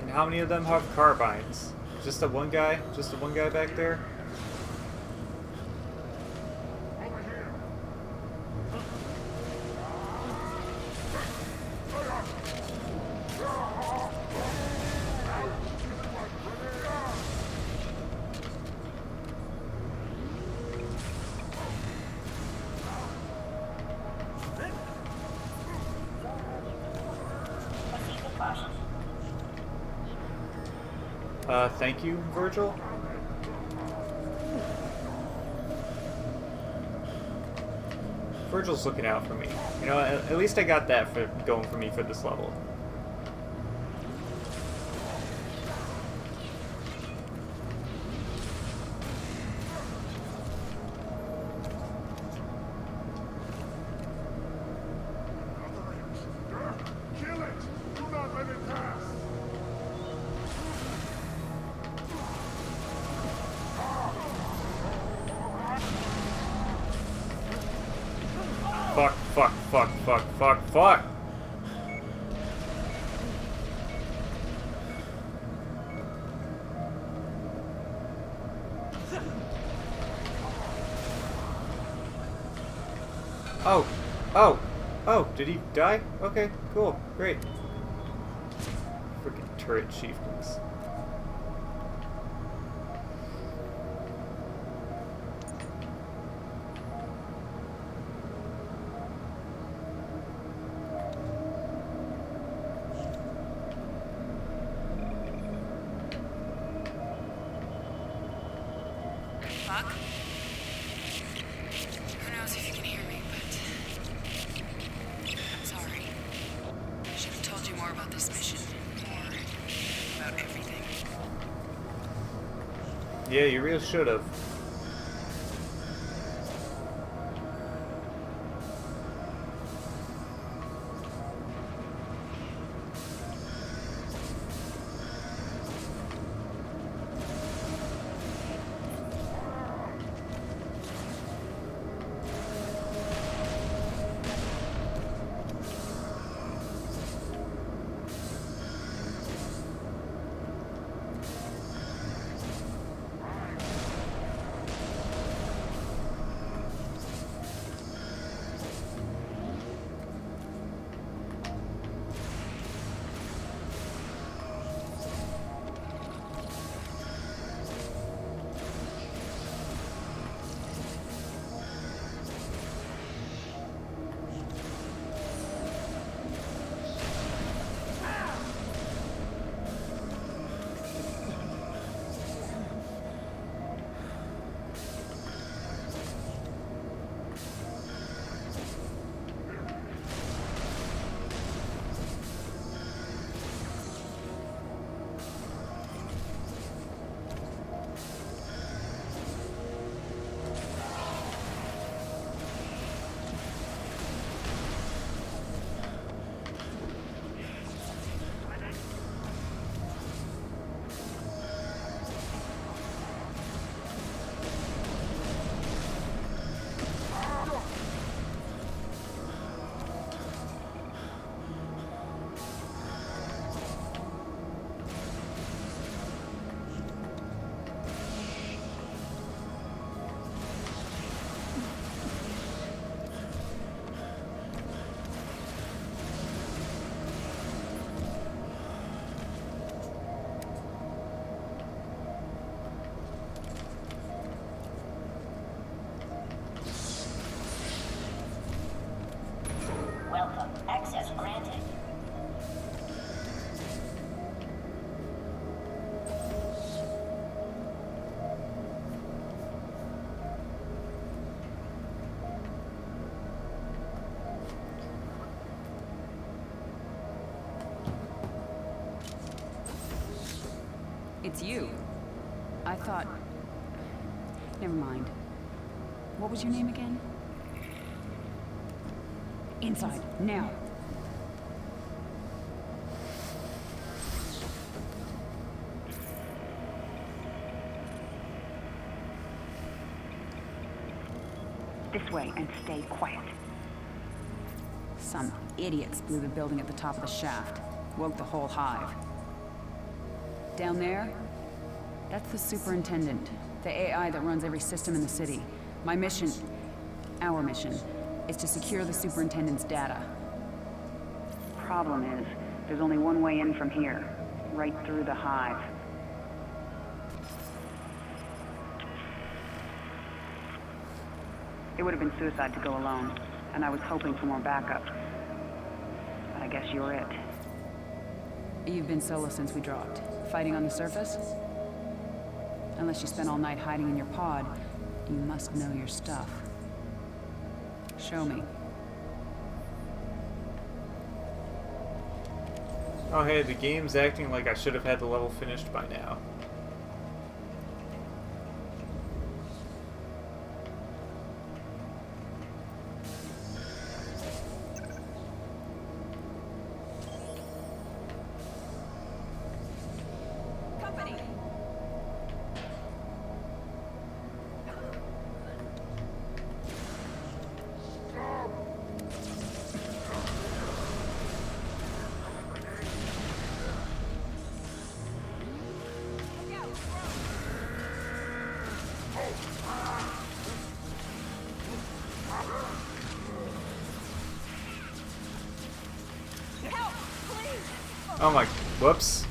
And how many of them have carbines? Just the one guy? Just the one guy back there? Thank you, Virgil. Virgil's looking out for me. You know, at least I got that for going for me for this level. Kill it! Do not let it pass! Fuck, fuck, fuck, fuck, fuck, fuck! Oh, oh, oh, did he die? Okay, cool, great. Freaking turret chieftains. Buck? Who knows if you can hear me, but... I'm sorry. I should have told you more about this mission. More about everything. Yeah, you really should have. Welcome. Access granted. It's you. I thought... Never mind. What was your name again? Inside, now. This way and stay quiet. Some idiots blew the building at the top of the shaft. Woke the whole hive. Down there? That's the superintendent. The AI that runs every system in the city. My mission... Our mission... is to secure the superintendent's data. Problem is, there's only one way in from here. Right through the hive. It would have been suicide to go alone, and I was hoping for more backup. But I guess you're it. You've been solo since we dropped. Fighting on the surface? Unless you spent all night hiding in your pod, you must know your stuff. Show me. Oh hey, the game's acting like I should have had the level finished by now. Company! Oh my, whoops.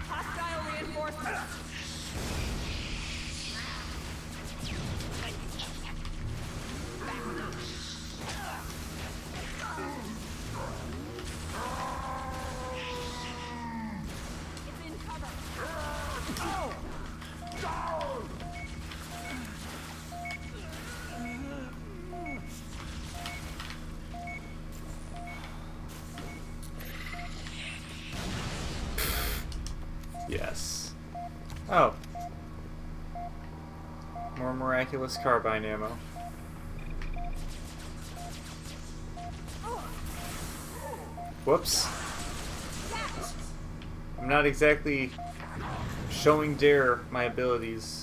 Hostile reinforcements! It's in cover! Yes. Oh. More miraculous carbine ammo. Whoops. I'm not exactly showing Dare my abilities.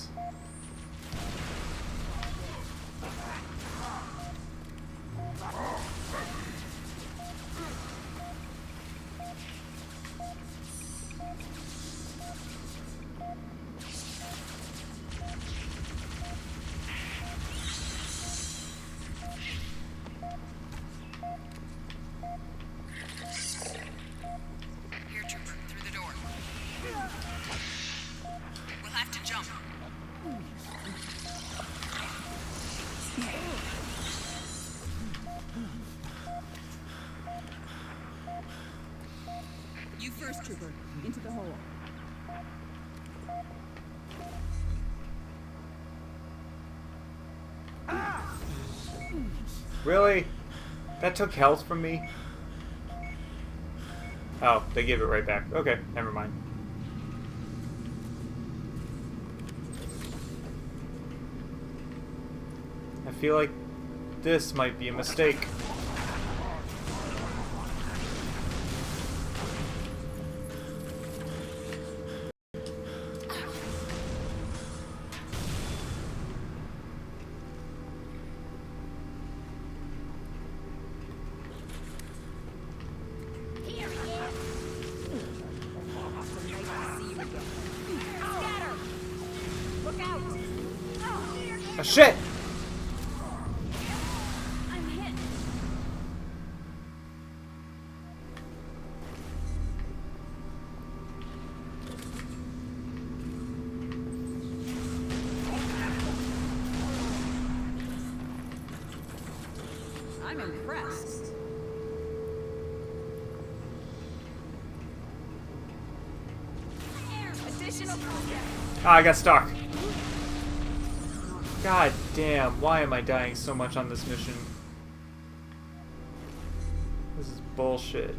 Here, Trooper, through the door. We'll have to jump. You first, Trooper. Into the hole. Really? That took health from me? Oh, they gave it right back. Okay, never mind. I feel like this might be a mistake. Oh, shit! I'm hit. I'm impressed. Additional contact. Ah, I got stuck. God damn, why am I dying so much on this mission? This is bullshit.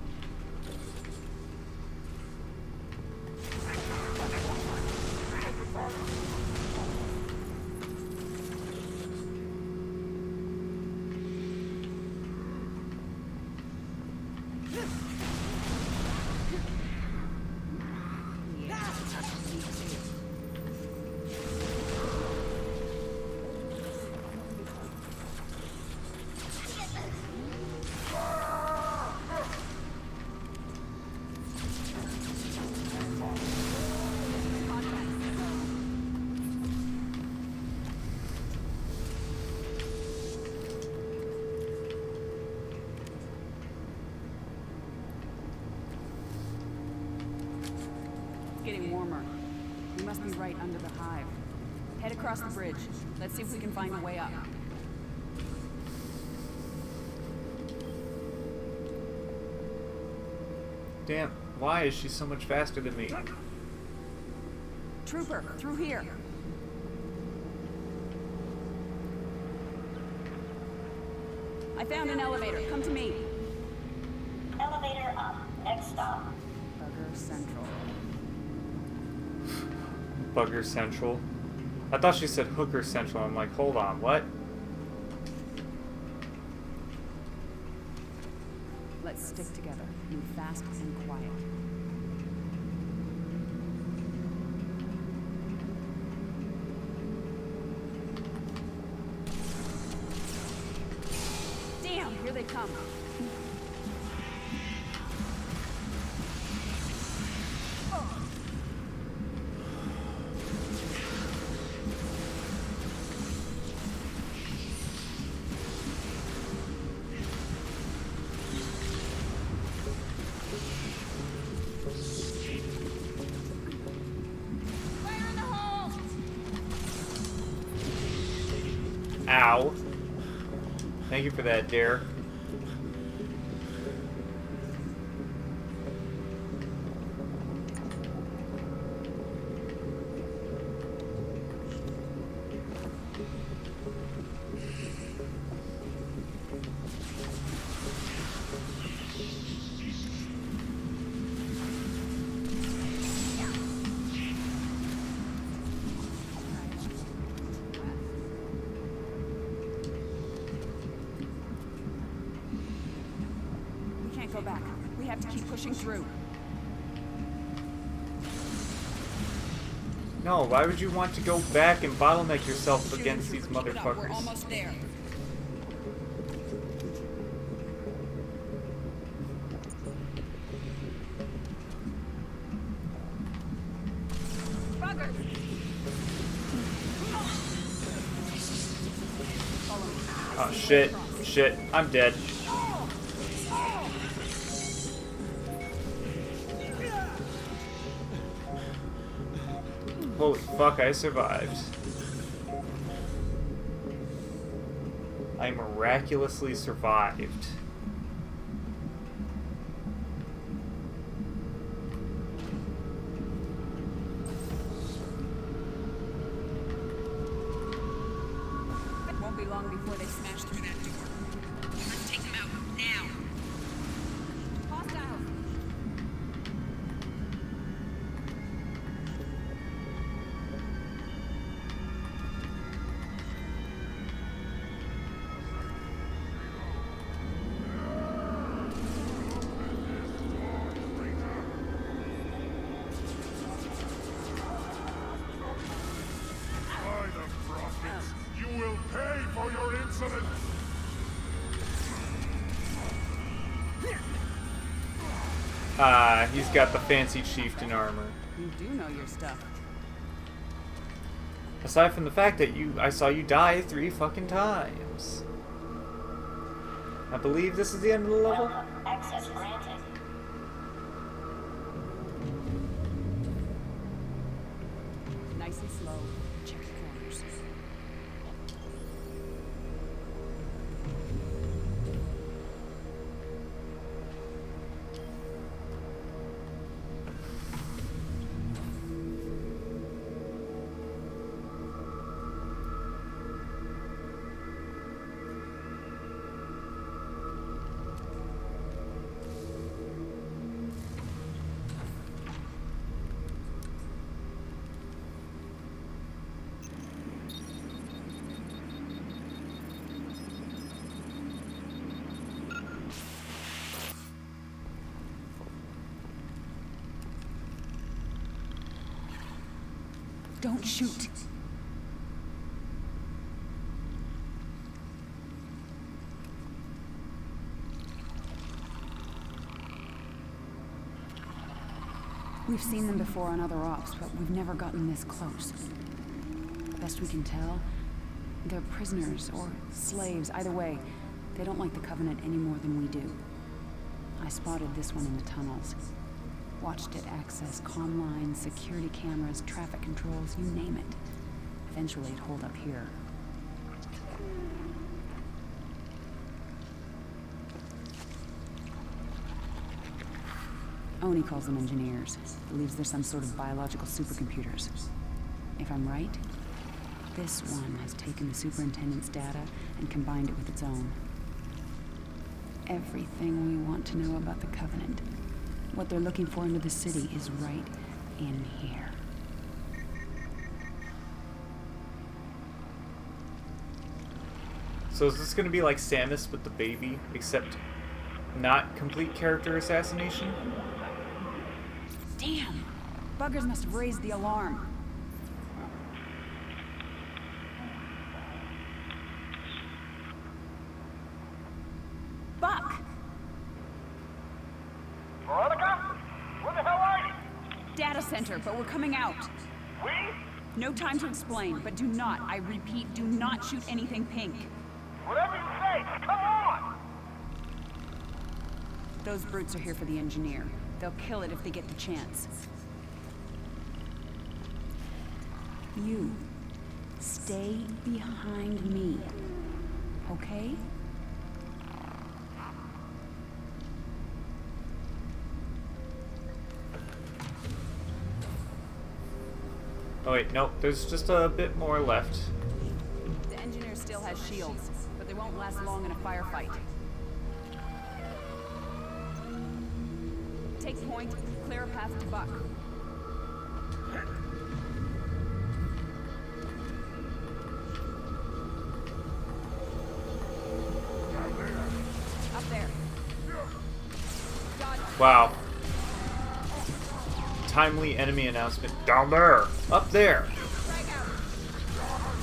It's getting warmer. We must be right under the hive. Head across the bridge. Let's see if we can find a way up. Damn, why is she so much faster than me? Trooper, through here. I found an elevator. Come to me. Elevator up. Next stop. Bugger Central. Bugger Central. I thought she said Hooker Central. I'm like, hold on, what? Let's stick together. Move fast and quiet. Damn, here they come. Ow. Thank you for that, Dare. Go back. We have to keep pushing through. No, why would you want to go back and bottleneck yourself against these Keep it up. We're motherfuckers? almost there. Bugger! Oh shit, shit, I'm dead. Holy fuck, I survived. I miraculously survived. It won't be long before they smash through that door. Let's take them out now. Hostile. By the prophets, you will pay for your insolence! Ah, he's got the fancy chieftain armor. You do know your stuff. Aside from the fact that I saw you die 3 fucking times. I believe this is the end of the level. Access granted. Nice and slow. Check the corners. Don't shoot. We've seen them before on other ops, but we've never gotten this close. Best we can tell, they're prisoners or slaves. Either way, they don't like the Covenant any more than we do. I spotted this one in the tunnels. Watched it access comm lines, security cameras, traffic controls, you name it. Eventually it'd hold up here. Oni calls them engineers. Believes they're some sort of biological supercomputers. If I'm right, this one has taken the superintendent's data and combined it with its own. Everything we want to know about the Covenant, what they're looking for into the city, is right in here. So is this going to be like Samus with the baby, except not complete character assassination? Damn! Buggers must have raised the alarm. Buck! Veronica? Where the hell are you? Data center, but we're coming out. We? No time to explain, but do not, I repeat, do not shoot anything pink. Whatever you say, come on! Those brutes are here for the engineer. They'll kill it if they get the chance. You, stay behind me, okay? Oh wait, nope, there's just a bit more left. The engineer still has shields, but they won't last long in a firefight. Take point, clear a path to Buck. Up there. Wow. Timely enemy announcement. Down there! Up there! Frag out.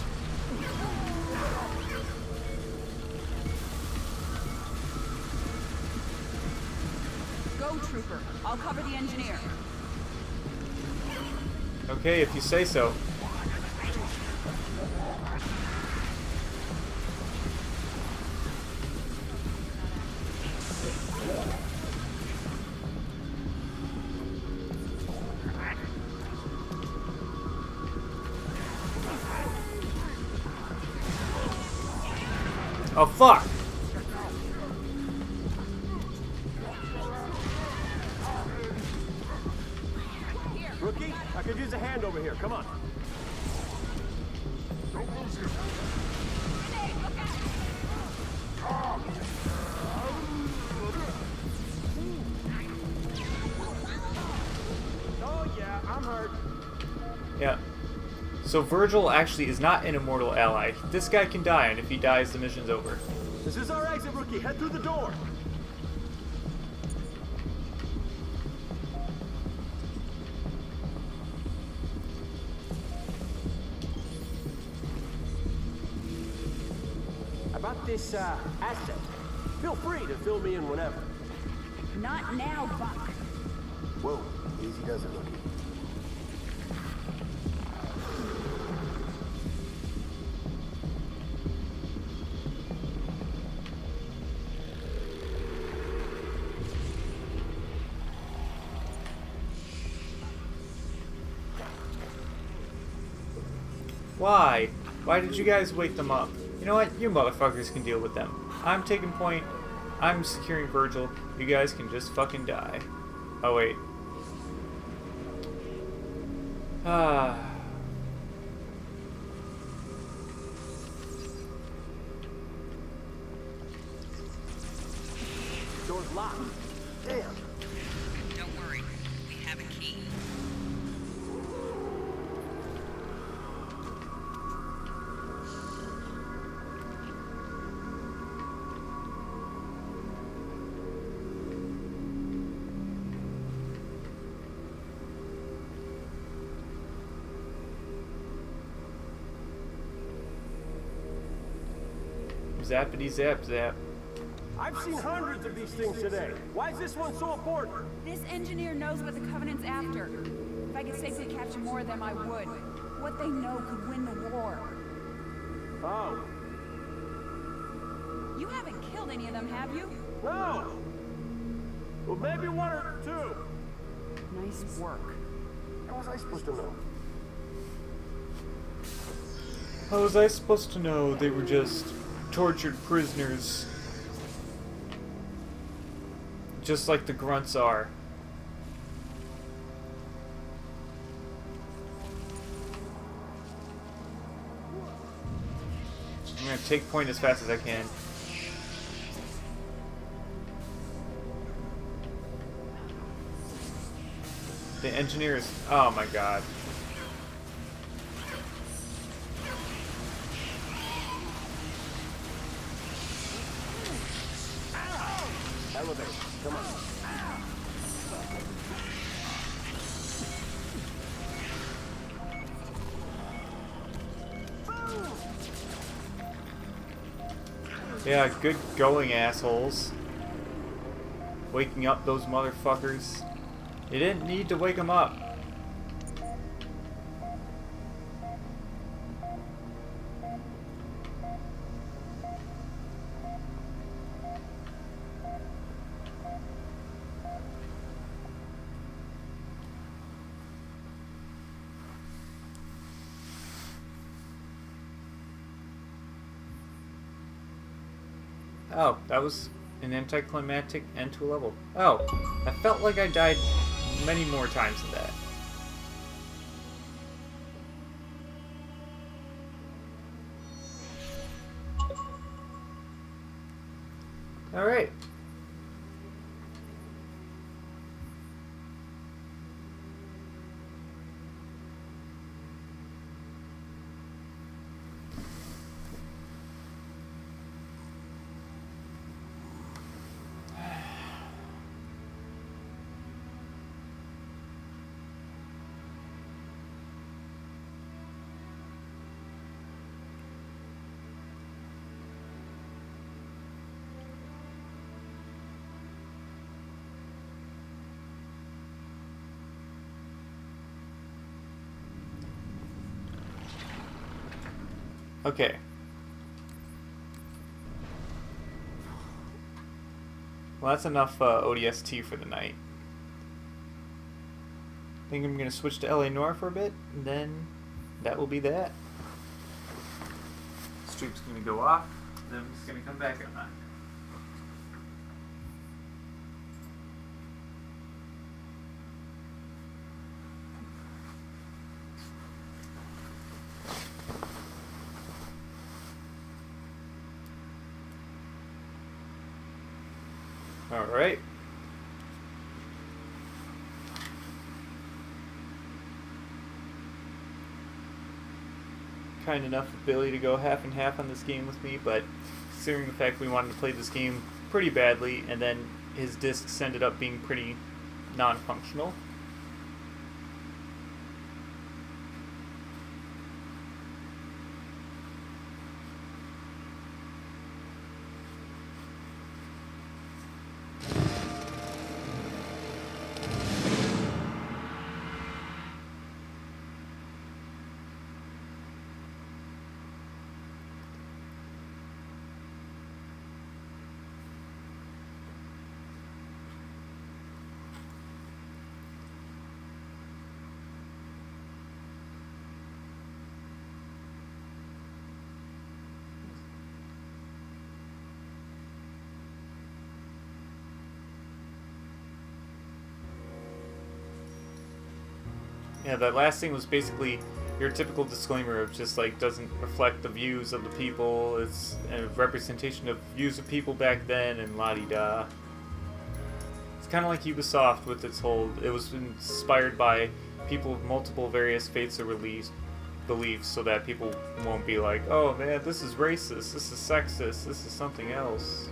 Go, trooper. I'll cover the engineer. Okay, if you say so. Oh, fuck! Rookie, I could use a hand over here. Come on. Oh yeah, I'm hurt. Yeah. So Virgil actually is not an immortal ally. This guy can die, and if he dies, the mission's over. This is our exit, Rookie. Head through the door. About this asset, feel free to fill me in whenever. Not now, Buck. Whoa, easy does it, Rookie. Why? Why did you guys wake them up? You know what? You motherfuckers can deal with them. I'm taking point. I'm securing Virgil. You guys can just fucking die. Oh, wait. Ah. Door's locked. Damn. Don't worry, we have a key. Zappity zap zap. I've seen hundreds of these things today. Why is this one so important? This engineer knows what the Covenant's after. If I could safely capture more of them, I would. What they know could win the war. Oh, You haven't killed any of them, have you? no. Well, maybe one or two. Nice work. How was I supposed to know? How was I supposed to know they were just tortured prisoners? Just like the grunts are. take point as fast as I can. The engineer is... Oh my god. Elevator, come on. Yeah, good going, assholes. Waking up those motherfuckers. You didn't need to wake them up. Oh, that was an anticlimactic end to a level. Oh, I felt like I died many more times than that. Alright. Okay. Well, that's enough ODST for the night. I think I'm going to switch to LA Noire for a bit, and then that will be that. Stream's going to go off, and then I'm just going to come back on. Alright. Kind enough ability to go half and half on this game with me, but considering the fact we wanted to play this game pretty badly, and then his discs ended up being pretty non-functional. Yeah, that last thing was basically your typical disclaimer of just like doesn't reflect the views of the people. It's a representation of views of people back then and la-di-da. It's kind of like Ubisoft with its whole... It was inspired by people of multiple various faiths or beliefs so that people won't be like, oh man, this is racist, this is sexist, this is something else.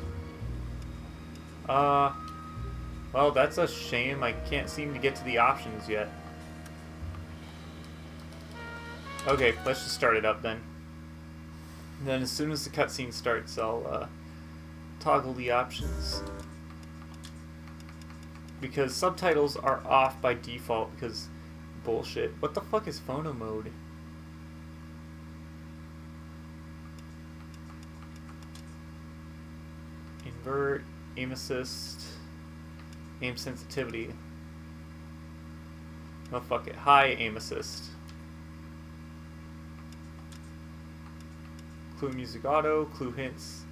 Well, that's a shame. I can't seem to get to the options yet. Okay, let's just start it up then. And then as soon as the cutscene starts, I'll toggle the options. Because subtitles are off by default because bullshit. What the fuck is phono mode? Invert, aim assist, aim sensitivity. Oh fuck it, high aim assist. Clue music auto, clue hints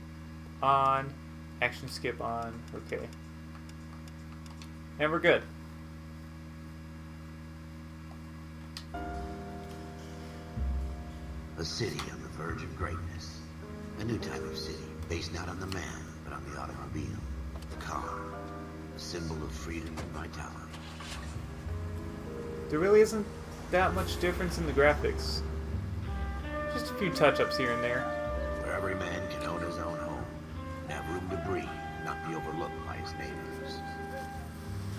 on, action skip on, okay. And we're good. A city on the verge of greatness. A new type of city, based not on the man, but on the automobile. The car. A symbol of freedom and vitality. There really isn't that much difference in the graphics. Just a few touch-ups here and there. Where every man can own his own home, and have room to breathe, not be overlooked by his neighbors.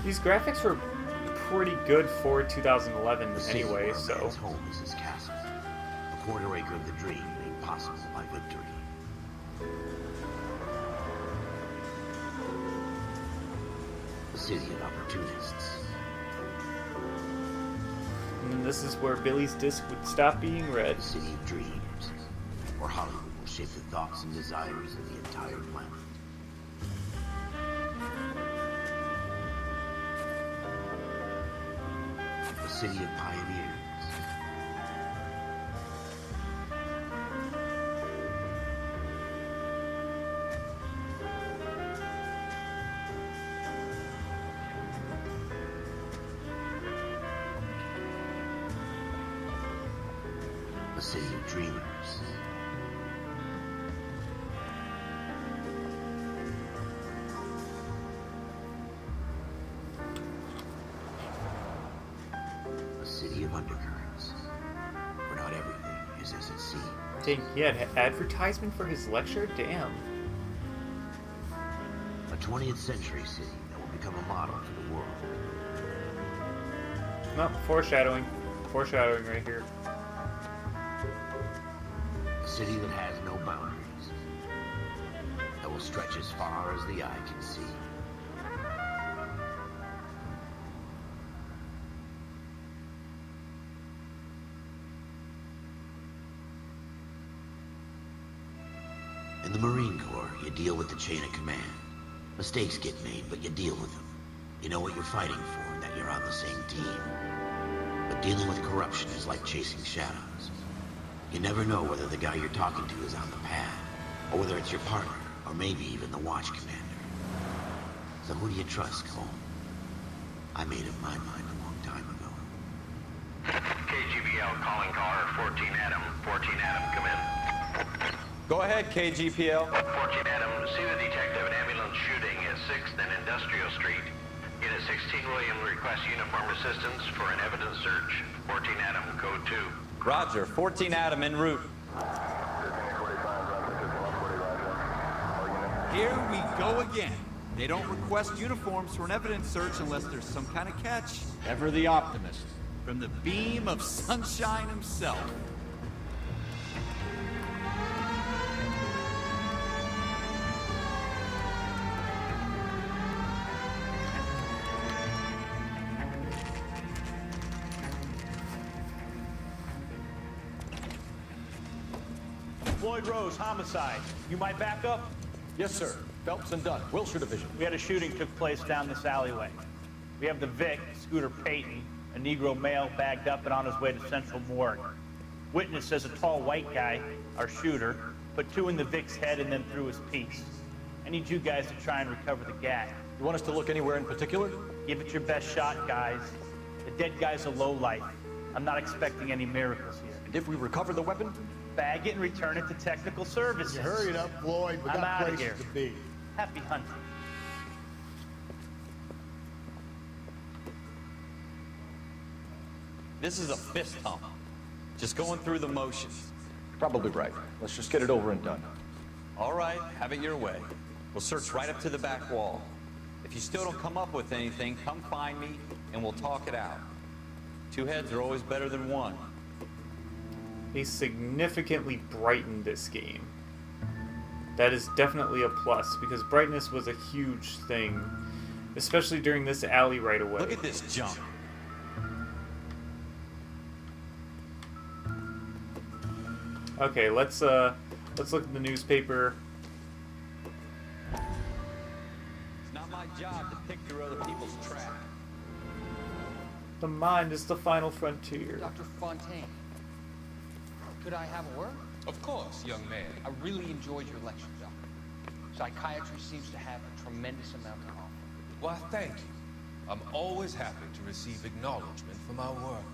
These graphics were pretty good for 2011 anyway, so... so... His home is his castle. A quarter acre of the dream made possible by victory. A city of opportunists. And this is where Billy's disc would stop being read. A city of dreams, where Hollywood will shape the thoughts and desires of the entire planet. A city of pioneers. A city of dreamers. A city of undercurrents, where not everything is as it seems. Dang, he had advertisement for his lecture? Damn. A 20th century city that will become a model for the world. No, foreshadowing. Foreshadowing right here. A city that has no boundaries, that will stretch as far as the eye can see. In the Marine Corps, you deal with the chain of command. Mistakes get made, but you deal with them. You know what you're fighting for, and that you're on the same team. But dealing with corruption is like chasing shadows. You never know whether the guy you're talking to is on the pad, or whether it's your partner, or maybe even the watch commander. So who do you trust, Cole? I made up my mind a long time ago. KGBL calling car 14 Adam. 14 Adam, come in. Go ahead, KGPL. 14 Adam, see the detective an ambulance shooting at 6th and Industrial Street. Unit 16 William requests uniform assistance for an evidence search. 14 Adam, code 2. Roger, 14 Adam en route. Here we go again. They don't request uniforms for an evidence search unless there's some kind of catch. Ever the optimist. From the beam of sunshine himself. Floyd Rose, homicide. You might back up? Yes, sir. Phelps and Dunn, Wilshire Division. We had a shooting took place down this alleyway. We have the Vic, Scooter Payton, a Negro male bagged up and on his way to Central Morgue. Witness says a tall white guy, our shooter, put 2 in the Vic's head and then threw his piece. I need you guys to try and recover the gat. You want us to look anywhere in particular? Give it your best shot, guys. The dead guy's a lowlife. I'm not expecting any miracles here. And if we recover the weapon? Bag it and return it to technical services. Hurry it up, Floyd. We I'm got out of places here. to be. Happy hunting. This is a fist hump. Just going through the motions. Probably right. Let's just get it over and done. All right, have it your way. We'll search right up to the back wall. If you still don't come up with anything, come find me and we'll talk it out. 2 heads are always better than 1. They significantly brightened this game. That is definitely a plus, because brightness was a huge thing, especially during this alley right away. Look at this junk. Okay, let's look at the newspaper. It's not my job to pick through other people's trash. The mind is the final frontier. Dr. Fontaine, could I have a word? Of course, young man. I really enjoyed your lecture, Doctor. Psychiatry seems to have a tremendous amount to offer. Why, thank you. I'm always happy to receive acknowledgement for my work.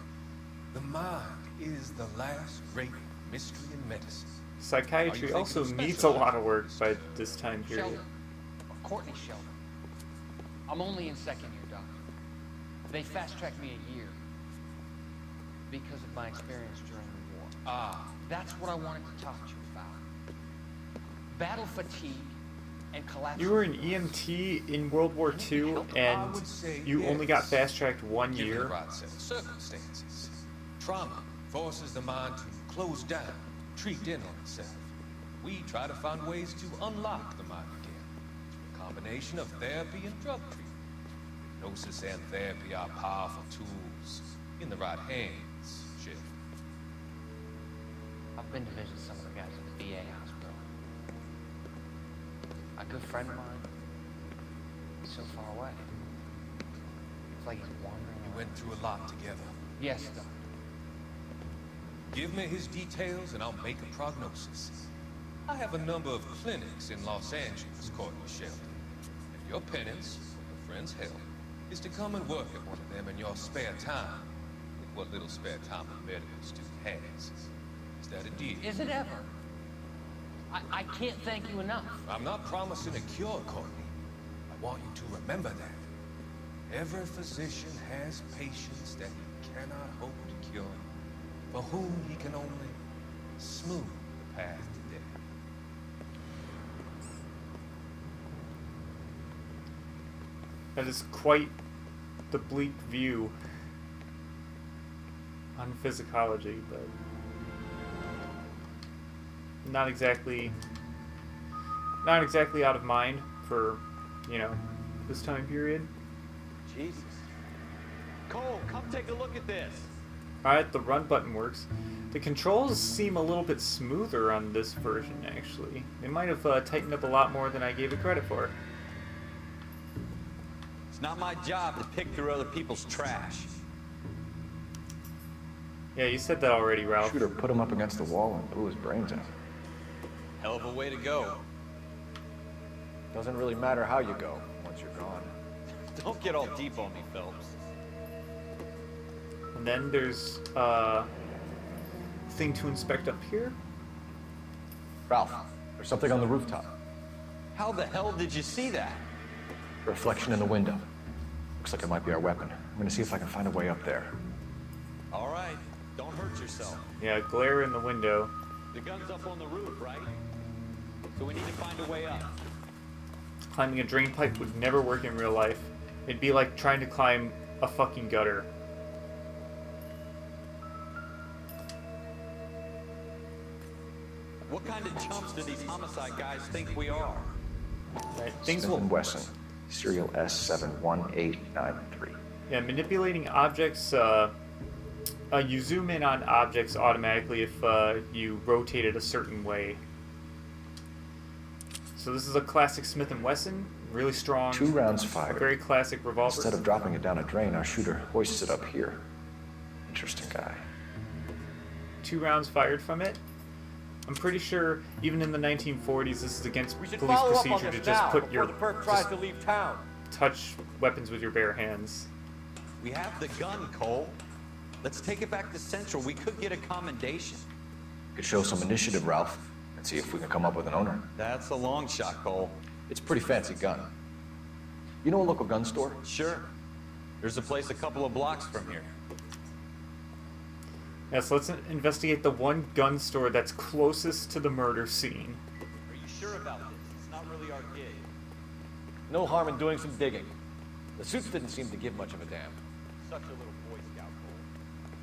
The mind is the last great mystery in medicine. Psychiatry also needs a lot of work by this time period. Sheldon. Courtney Sheldon. I'm only in second year, Doc. They fast-tracked me a year because of my experience during the war. Ah. That's what I wanted to talk to you about. Battle fatigue and collapse. You were an EMT in World War II, and you only got fast-tracked 1 Given year. the right set of circumstances. Trauma forces the mind to close down, treat in on itself. We try to find ways to unlock the mind again. A combination of therapy and drug treatment. Hypnosis and therapy are powerful tools in the right hands, Sheriff. I've been to visit some of the guys at the VA hospital. A good friend of mine, he's so far away. It's like he's wandering We away. went through a lot together. Yes, Doc. Give me his details and I'll make a prognosis. I have a number of clinics in Los Angeles, Courtney Sheldon. And your penance, your friend's help, is to come and work at one of them in your spare time. With what little spare time a medical student has. Is that a deal? Is it ever? I can't thank you enough. I'm not promising a cure, Courtney. I want you to remember that. Every physician has patients that he cannot hope to cure, for whom he can only smooth the path to death. That is quite the bleak view on physicology, but not exactly out of mind for, you know, this time period. Jesus. Cole, come take a look at this. Alright, the run button works. The controls seem a little bit smoother on this version, actually. They might have tightened up a lot more than I gave it credit for. It's not my job to pick through other people's trash. Yeah, you said that already, Ralph. Shooter put him up against the wall and blew his brains out. Hell of a way to go. Doesn't really matter how you go once you're gone. Don't get all deep on me, Phelps. And then there's a thing to inspect up here. Ralph, there's something on the rooftop. How the hell did you see that? Reflection in the window. Looks like it might be our weapon. I'm gonna see if I can find a way up there. All right, don't hurt yourself. Yeah, glare in the window. The gun's up on the roof, right? So we need to find a way up. Climbing a drain pipe would never work in real life. It'd be like trying to climb a fucking gutter. What kind of chumps do these homicide guys think we are? Right, things Smith will... & Wesson, serial S71893. Yeah, manipulating objects, you zoom in on objects automatically if you rotate it a certain way. So this is a classic Smith & Wesson, really strong. 2 rounds fired. A very classic revolver. Instead of dropping it down a drain, our shooter hoists it up here. Interesting guy. 2 rounds fired from it. I'm pretty sure even in the 1940s this is against police procedure to just put your... the perp tries to leave town. Touch weapons with your bare hands. We have the gun, Cole. Let's take it back to Central. We could get a commendation. Could show some initiative, Ralph, and see if we can come up with an owner. That's a long shot, Cole. It's a pretty fancy gun. You know a local gun store? Sure. There's a place a couple of blocks from here. Yes, let's investigate the one gun store that's closest to the murder scene. Are you sure about this? It's not really our gig. No harm in doing some digging. The suits didn't seem to give much of a damn. Such a little Boy Scout, Cole.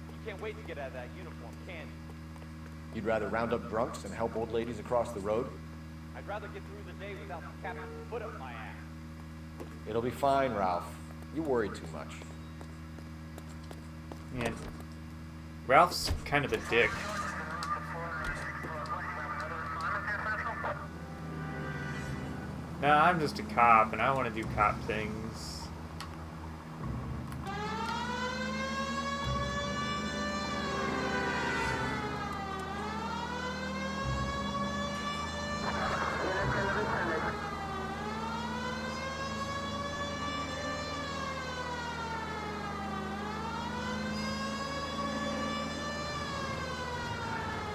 You can't wait to get out of that uniform, can you? You'd rather round up drunks and help old ladies across the road? I'd rather get through the day without the captain's foot up my ass. It'll be fine, Ralph. You worry too much. Man, Ralph's kind of a dick. Nah, I'm just a cop, and I want to do cop things.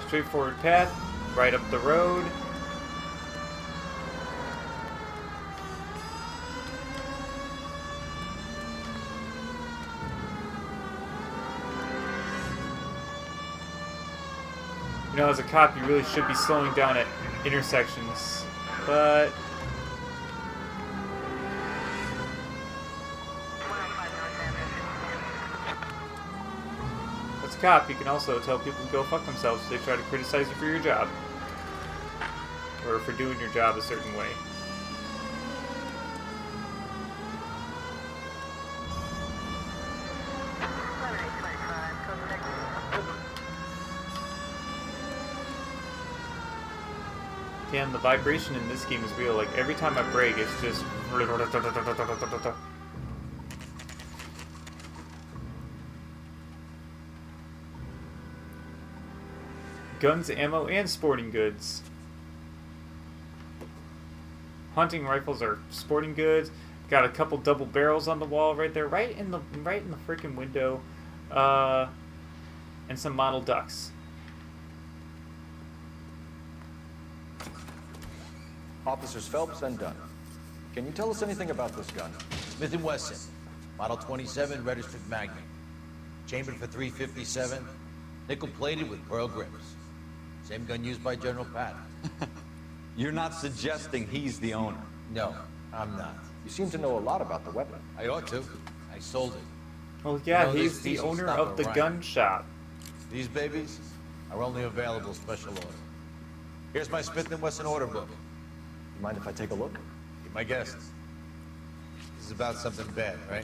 Straightforward path. right up the road. You know, as a cop, you really should be slowing down at intersections, but as a cop, you can also tell people to go fuck themselves if they try to criticize you for your job, or for doing your job a certain way. Damn, the vibration in this game is real. Like, every time I brake, it's just... Guns, ammo, and sporting goods. Hunting rifles are sporting goods. Got a couple double barrels on the wall right there, right in the freaking window. And some model ducks. Officers Phelps and Dunn. Can you tell us anything about this gun? Smith & Wesson, Model 27, registered Magnum. Chambered for .357, nickel-plated with pearl grips. Same gun used by General Patton. You're not suggesting he's the owner? No, I'm not. You seem to know a lot about the weapon. I ought to. I sold it. Well, yeah, You know, he's the owner of the gun shop. These babies are only available special order. Here's my Smith & Wesson order book. You mind if I take a look? Be my guest. This is about something bad, right?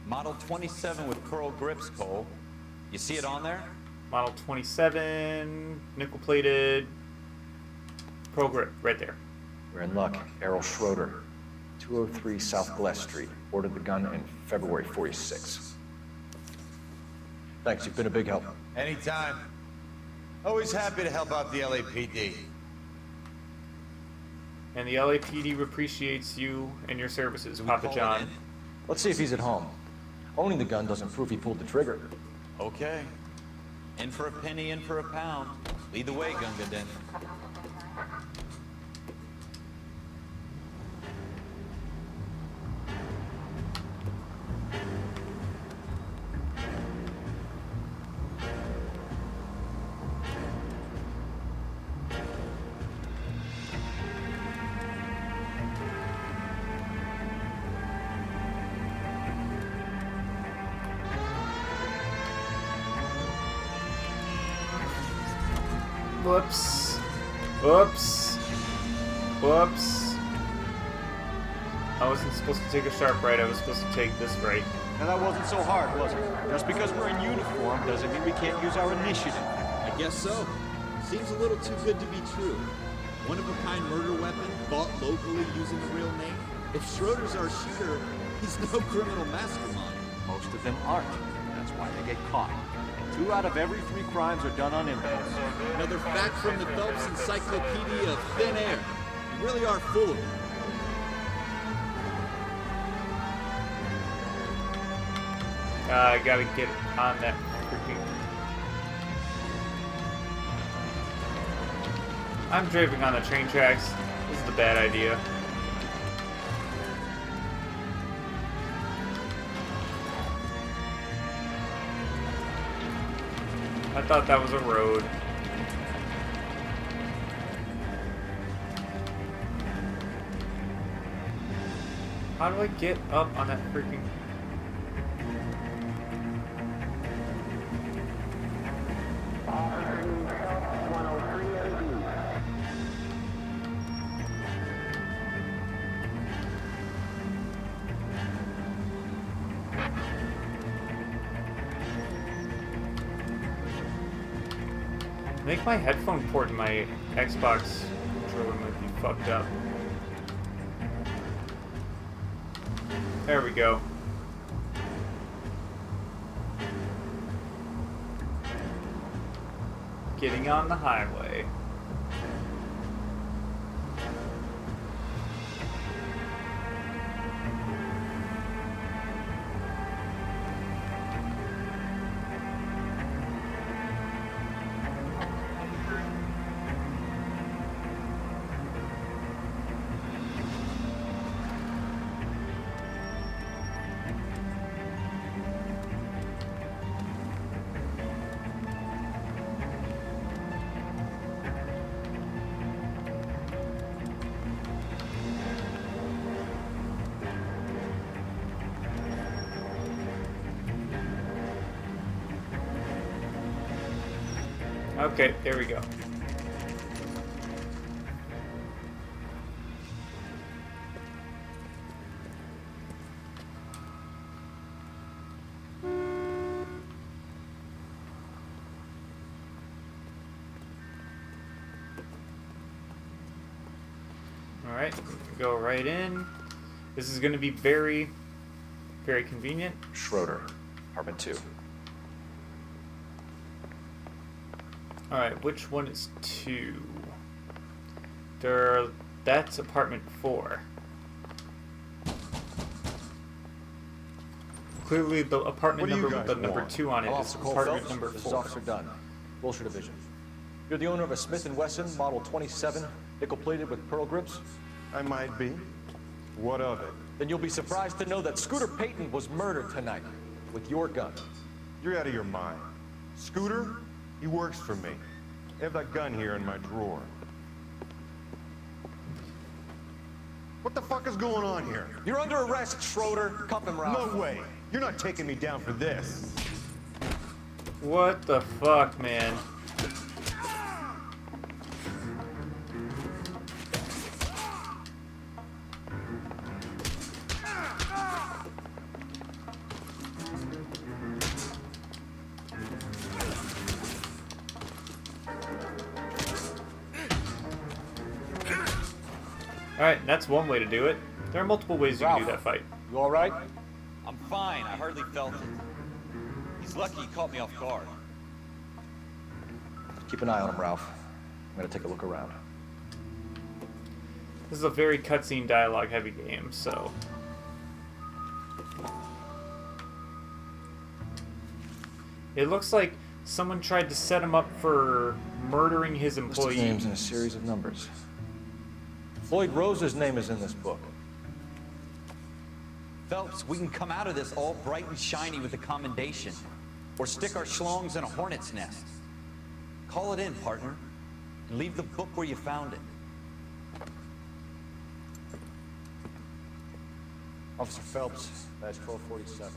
Model 27 with pearl grips, Cole. You see it on there? Model 27, nickel-plated, pearl grip, right there. We're in luck. Errol Schroeder, 203 South Glass Street. Ordered the gun in February '46. Thanks, you've been a big help. Anytime. Always happy to help out the LAPD. And the LAPD appreciates you and your services, Papa John. Let's see if he's at home. Owning the gun doesn't prove he pulled the trigger. Okay. In for a penny, in for a pound. Lead the way, Gunga Din. Whoops. Whoops. Whoops. I wasn't supposed to take a sharp right, I was supposed to take this right. Now that wasn't so hard, was it? Just because we're in uniform doesn't mean we can't use our initiative. I guess so. Seems a little too good to be true. One-of-a-kind murder weapon, bought locally using a real name. If Schroeder's our shooter, he's no criminal mastermind. Most of them aren't. That's why they get caught. 2 out of every 3 crimes are done on impulse. Another fact from the Phelps Encyclopedia of Thin Air. You really are full of it. I gotta get on that freaking... I'm driving on the train tracks. This is a bad idea. I thought that was a road. How do I get up on that freaking... I think my headphone port in my Xbox controller might be fucked up. There we go. Getting on the highway. Okay, there we go. Alright, go right in. This is going to be very, very convenient. Schroeder, apartment 2. Alright, which one is 2? That's apartment 4. Clearly the apartment number with the number 2 on it is apartment number 4. This is Officer Dunn, Wilshire Division. You're the owner of a Smith & Wesson Model 27, nickel-plated with pearl grips? I might be. What of it? Then you'll be surprised to know that Scooter Payton was murdered tonight with your gun. You're out of your mind. Scooter? He works for me. I have that gun here in my drawer. What the fuck is going on here? You're under arrest, Schroeder. Cuff him, Ralph. No way. You're not taking me down for this. What the fuck, man? Alright, that's one way to do it. There are multiple ways you can do that fight. You alright? I'm fine. I hardly felt it. He's lucky he caught me off guard. Keep an eye on him, Ralph. I'm gonna take a look around. This is a very cutscene dialogue heavy game, so... It looks like someone tried to set him up for murdering his employee. List of names in a series of numbers. Floyd Rose's name is in this book. Phelps, we can come out of this all bright and shiny with a commendation. Or stick our schlongs in a hornet's nest. Call it in, partner. And leave the book where you found it. Officer Phelps, badge 1247.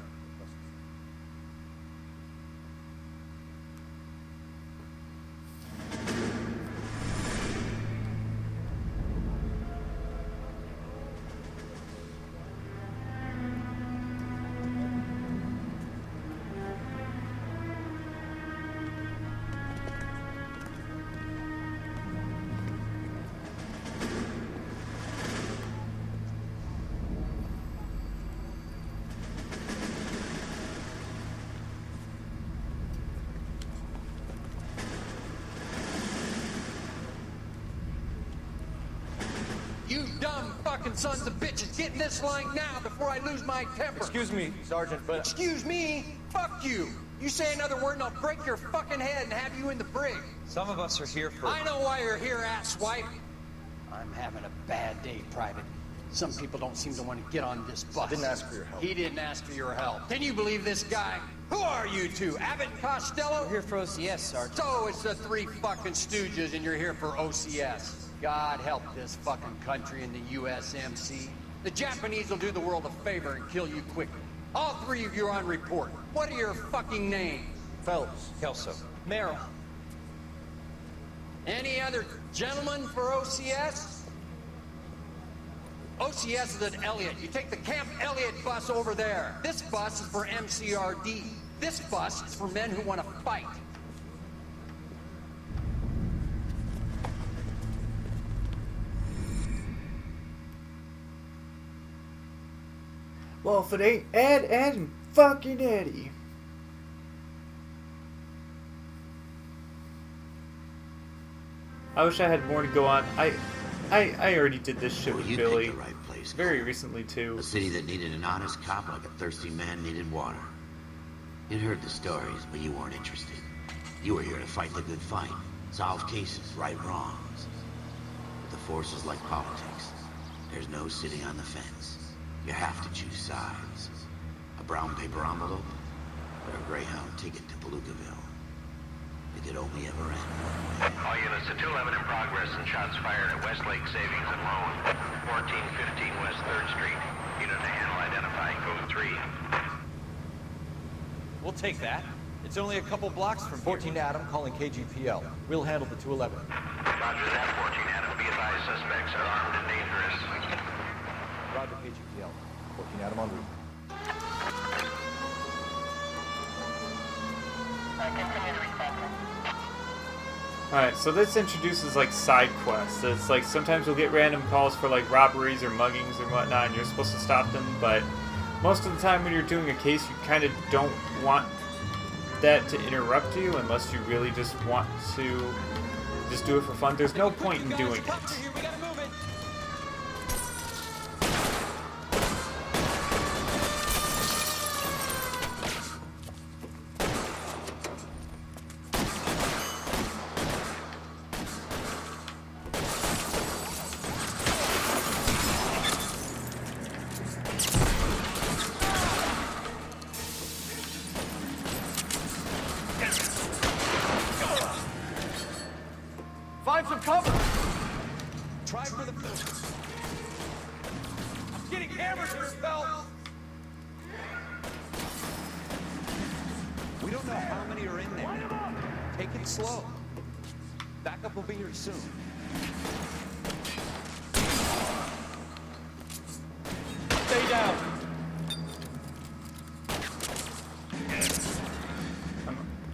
You dumb fucking sons of bitches, get in this line now before I lose my temper. Excuse me, Sergeant, but... Excuse me? Fuck you. You say another word and I'll break your fucking head and have you in the brig. Some of us are here for... I know why you're here, asswipe. I'm having a bad day, Private. Some people don't seem to want to get on this bus. I didn't ask for your help. He didn't ask for your help. Can you believe this guy? Who are you two? Abbott and Costello? We're here for OCS, Sergeant. So it's the three fucking stooges and you're here for OCS. God help this fucking country and the USMC. The Japanese will do the world a favor and kill you quickly. All three of you are on report. What are your fucking names? Phelps. Kelso. Merrill. Any other gentlemen for OCS? OCS is at Elliott. You take the Camp Elliott bus over there. This bus is for MCRD. This bus is for men who want to fight. Well, if it ain't Ed and fucking Eddie. I wish I had more to go on. I already did this shit with Billy very recently too. A city that needed an honest cop like a thirsty man needed water. You'd heard the stories, but you weren't interested. You were here to fight the good fight, solve cases, right wrongs. But the force is like politics. There's no sitting on the fence. You have to choose sides. A brown paper envelope, or a Greyhound ticket to Palookaville. It could only ever end one way. All units to 211 in progress and shots fired at Westlake Savings and Loan, 1415 West 3rd Street. Unit to handle identifying code 3. We'll take that. It's only a couple blocks from 14 to Adam, calling KGPL. We'll handle the 211. Roger that, 14 Adam. Be advised, suspects are armed and dangerous. Roger KGPL. 14 Adam en route. Alright, so this introduces like side quests. It's like sometimes you'll get random calls for like robberies or muggings and whatnot, and you're supposed to stop them, but most of the time when you're doing a case, you kind of don't want that to interrupt you unless you really just want to just do it for fun. There's no point in doing it.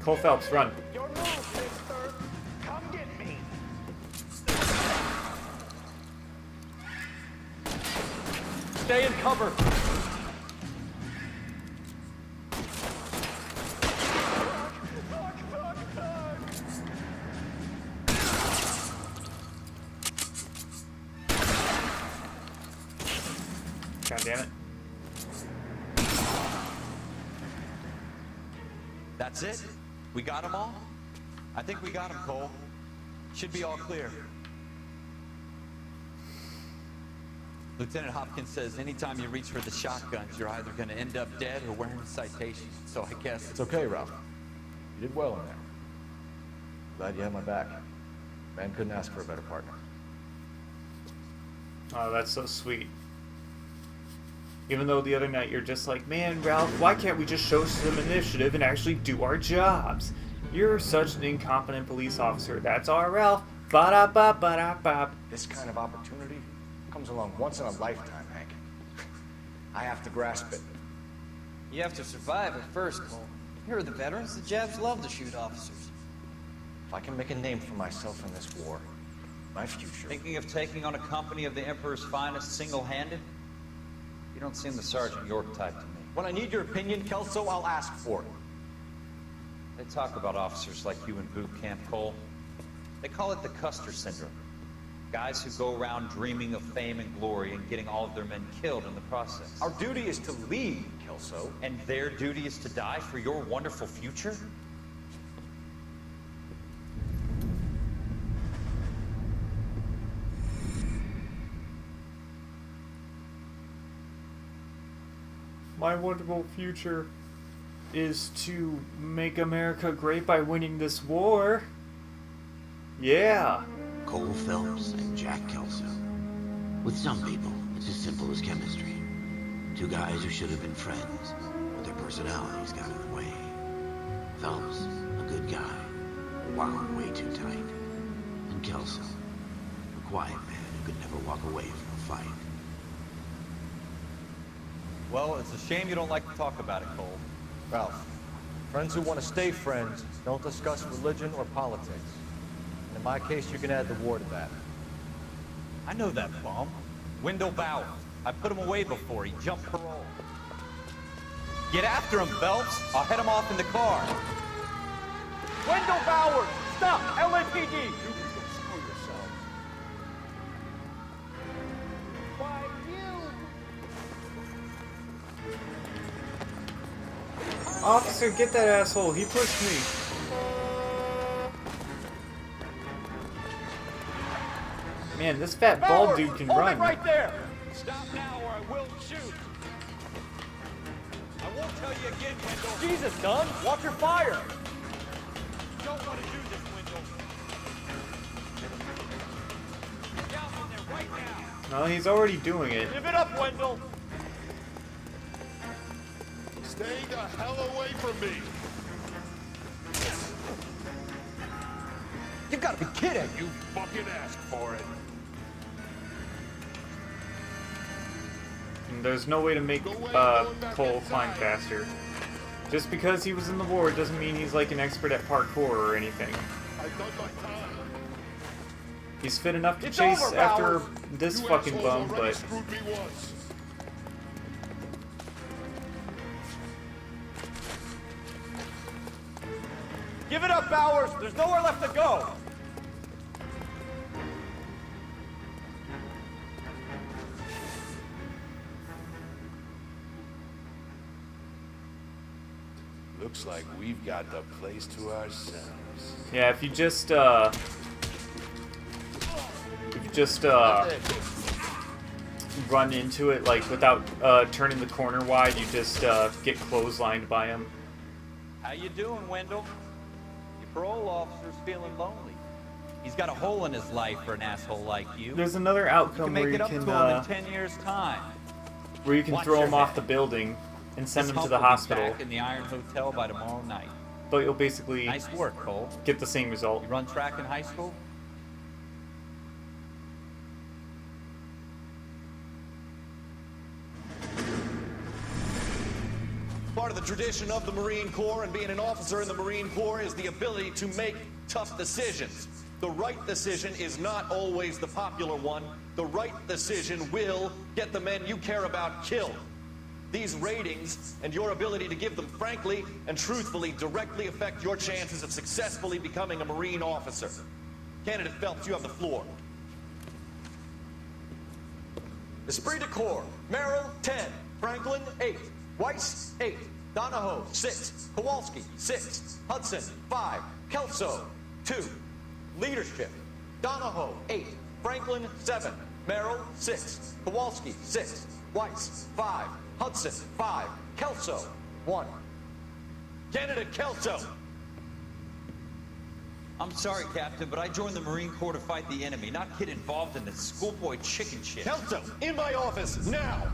'Cole Phelps, run. Your move, mister. Come get me. Stay in cover. God damn it. That's it? We got them all? I think we got them, Cole. Should be all clear. Lieutenant Hopkins says anytime you reach for the shotguns, you're either going to end up dead or wearing a citation. So I guess... It's okay, Ralph. You did well in there. Glad you had my back. Man couldn't ask for a better partner. Oh, that's so sweet. Even though the other night you're just like, man, Ralph, why can't we just show some initiative and actually do our jobs? You're such an incompetent police officer. That's our Ralph. Ba-da-ba-ba-da-ba. This kind of opportunity comes along once in a lifetime, Hank. I have to grasp it. You have to survive it first, Cole. Here are the veterans. The Javs love to shoot officers. If I can make a name for myself in this war, my future... Thinking of taking on a company of the Emperor's finest single-handed? You don't seem the Sergeant York type to me. When I need your opinion, Kelso, I'll ask for it. They talk about officers like you in boot camp, Cole. They call it the Custer syndrome. Guys who go around dreaming of fame and glory and getting all of their men killed in the process. Our duty is to lead, Kelso. And their duty is to die for your wonderful future? My wonderful future is to make America great by winning this war. Yeah. Cole Phelps and Jack Kelso. With some people, it's as simple as chemistry. Two guys who should have been friends, but their personalities got in the way. Phelps, a good guy, wound way too tight. And Kelso, a quiet man who could never walk away from a fight. Well, it's a shame you don't like to talk about it, Cole. Ralph, friends who want to stay friends don't discuss religion or politics. And in my case, you can add the war to that. I know that bum. Wendell Bauer. I put him away before. He jumped parole. Get after him, Phelps. I'll head him off in the car. Wendell Bauer! Stop! LAPD! You can go screw yourself. Why, you... Officer, get that asshole. He pushed me. Man, this fat bald dude can run. Right there! Stop now or I will shoot. I won't tell you again, Wendell. Jesus, Dunn! Watch your fire! You don't want to do this, Wendell. Down in there right now. No, he's already doing it. Give it up, Wendell! Stay the hell away from me. You gotta be kidding! You fucking asked for it. And there's no way to make Cole climb faster. Just because he was in the war doesn't mean he's like an expert at parkour or anything. I've done my time. He's fit enough to It's chase over, after Bowers. this You fucking assholes bum, already but screwed me once. Give it up, Bowers! There's nowhere left to go! Looks like we've got the place to ourselves. yeah, if you just run into it like without turning the corner wide, you just get clotheslined by him. How you doing, Wendell? Your parole officer's feeling lonely. He's got a hole in his life for an asshole like you. There's another outcome You where can make you it up can to him in 10 years' time. where you can Watch throw your him off head. the building and send This him to hump the will be hospital. back in the Iron Hotel by tomorrow night. But you'll basically Nice work, Cole. get the same result. You run track in high school? Part of the tradition of the Marine Corps and being an officer in the Marine Corps is the ability to make tough decisions. The right decision is not always the popular one. The right decision will get the men you care about killed. These ratings and your ability to give them frankly and truthfully directly affect your chances of successfully becoming a Marine officer. Candidate Phelps, you have the floor. Esprit de Corps, Merrill, 10. Franklin, 8. Weiss, 8. Donahoe, 6. Kowalski, 6. Hudson, 5. Kelso, 2. Leadership, Donahoe, 8. Franklin, 7. Merrill, 6. Kowalski, 6. Weiss, 5. Hudson, 5. Kelso, 1. Candidate Kelso. I'm sorry, Captain, but I joined the Marine Corps to fight the enemy, not get involved in this schoolboy chicken shit. Kelso, in my office, now!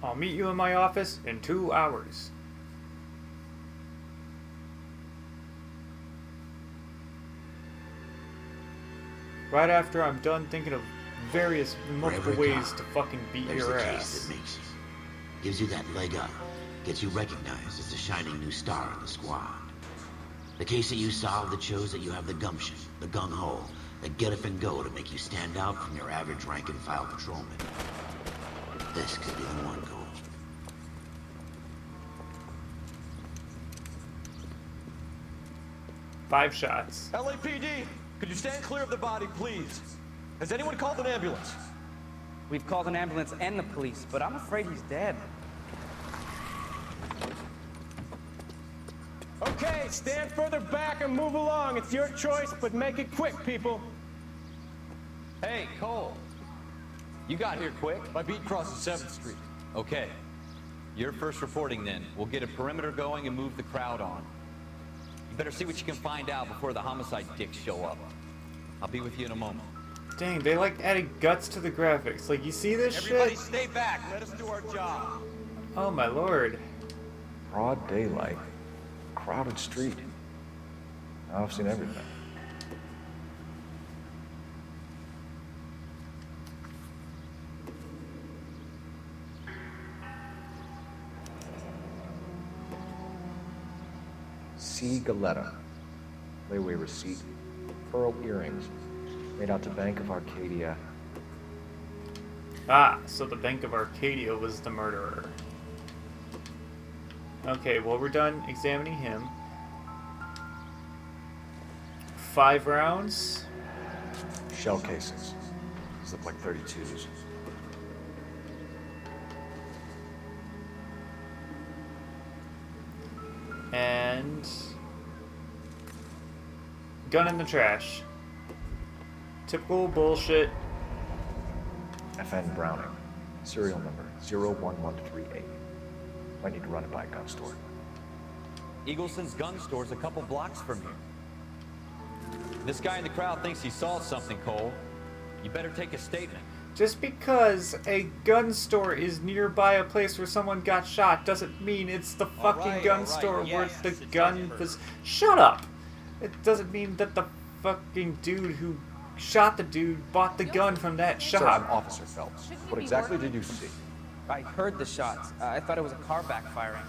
I'll meet you in my office in 2 hours. Right after I'm done thinking of various multiple Wherever it ways to fucking beat There's your the case ass. that makes you. Gives you that leg up. Gets you recognized as the shining new star in the squad. The case that you solved that shows that you have the gumption, the gung-ho, the get-up-and-go to make you stand out from your average rank-and-file patrolman. This could be the one, Cole. Five shots. LAPD, could you stand clear of the body, please? Has anyone called an ambulance? We've called an ambulance and the police, but I'm afraid he's dead. Okay, stand further back and move along. It's your choice, but make it quick, people. Hey, Cole. You got here quick. My beat crosses 7th Street. Okay. You're first reporting then. We'll get a perimeter going and move the crowd on. You better see what you can find out before the homicide dicks show up. I'll be with you in a moment. Dang, they like added guts to the graphics. Like, you see this Everybody shit? stay back. Let us do our job. Oh my lord. Broad daylight. Crowded street. Now I've seen everything. C. Galetta. Layaway receipt. Pearl earrings. Made out to Bank of Arcadia. Ah, so the Bank of Arcadia was the murderer. Okay, well, we're done examining him. 5 rounds. Shell casings. These look like 32s. And gun in the trash. Typical bullshit. FN Browning. Serial number 01138. Might need to run it by a gun store. Eagleson's gun store's a couple blocks from here. This guy in the crowd thinks he saw something, Cole. You better take a statement. Just because a gun store is nearby a place where someone got shot doesn't mean it's the fucking gun store where the gun was... Shut up! It doesn't mean that the fucking dude who shot the dude bought the gun from that Sir, shop. I'm Officer Phelps. What exactly did you see? I heard the shots. I thought it was a car backfiring.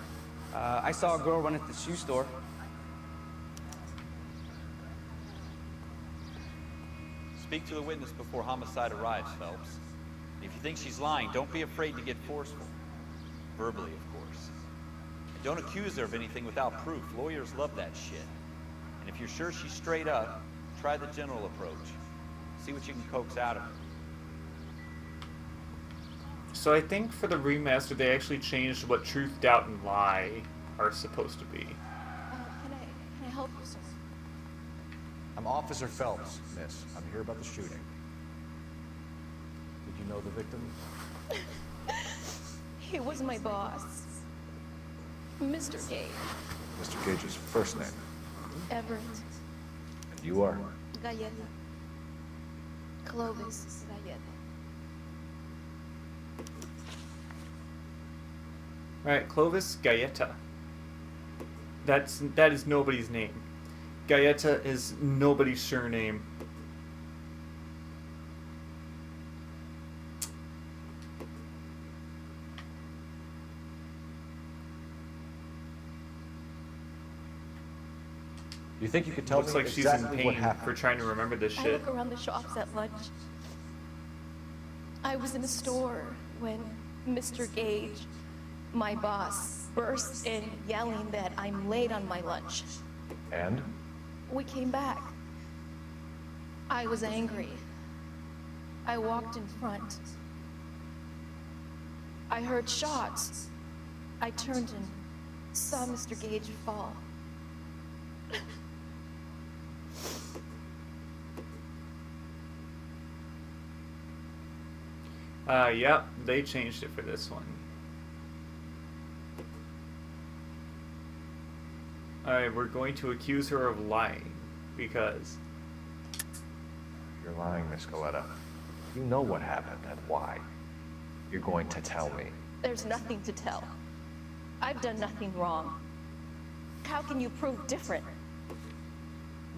I saw a girl run at the shoe store. Speak to the witness before homicide arrives, Phelps. If you think she's lying, don't be afraid to get forceful. Verbally, of course. And don't accuse her of anything without proof. Lawyers love that shit. And if you're sure she's straight up, try the general approach. See what you can coax out of her. So I think for the remaster, they actually changed what truth, doubt, and lie are supposed to be. Can I help you, sir? I'm Officer Phelps, miss. I'm here about the shooting. Did you know the victim? He was my boss. Mr. Gage. Mr. Gage's first name. Everett. And you are? Galleta. Clovis Galleta. Alright, Clovis Galleta. That is nobody's name. Galleta is nobody's surname. You think you could tell Looks me like exactly she's what in pain happened? for trying to remember this I shit. look around the shops at lunch. I was in a store when Mr. Gage, my boss, burst in yelling that I'm late on my lunch. And? We came back. I was angry. I walked in front. I heard shots. I turned and saw Mr. Gage fall. Yep, they changed it for this one. Alright, we're going to accuse her of lying, because... You're lying, Miss Galleta. You know what happened and why. You're going to tell me. There's nothing to tell. I've done nothing wrong. How can you prove different?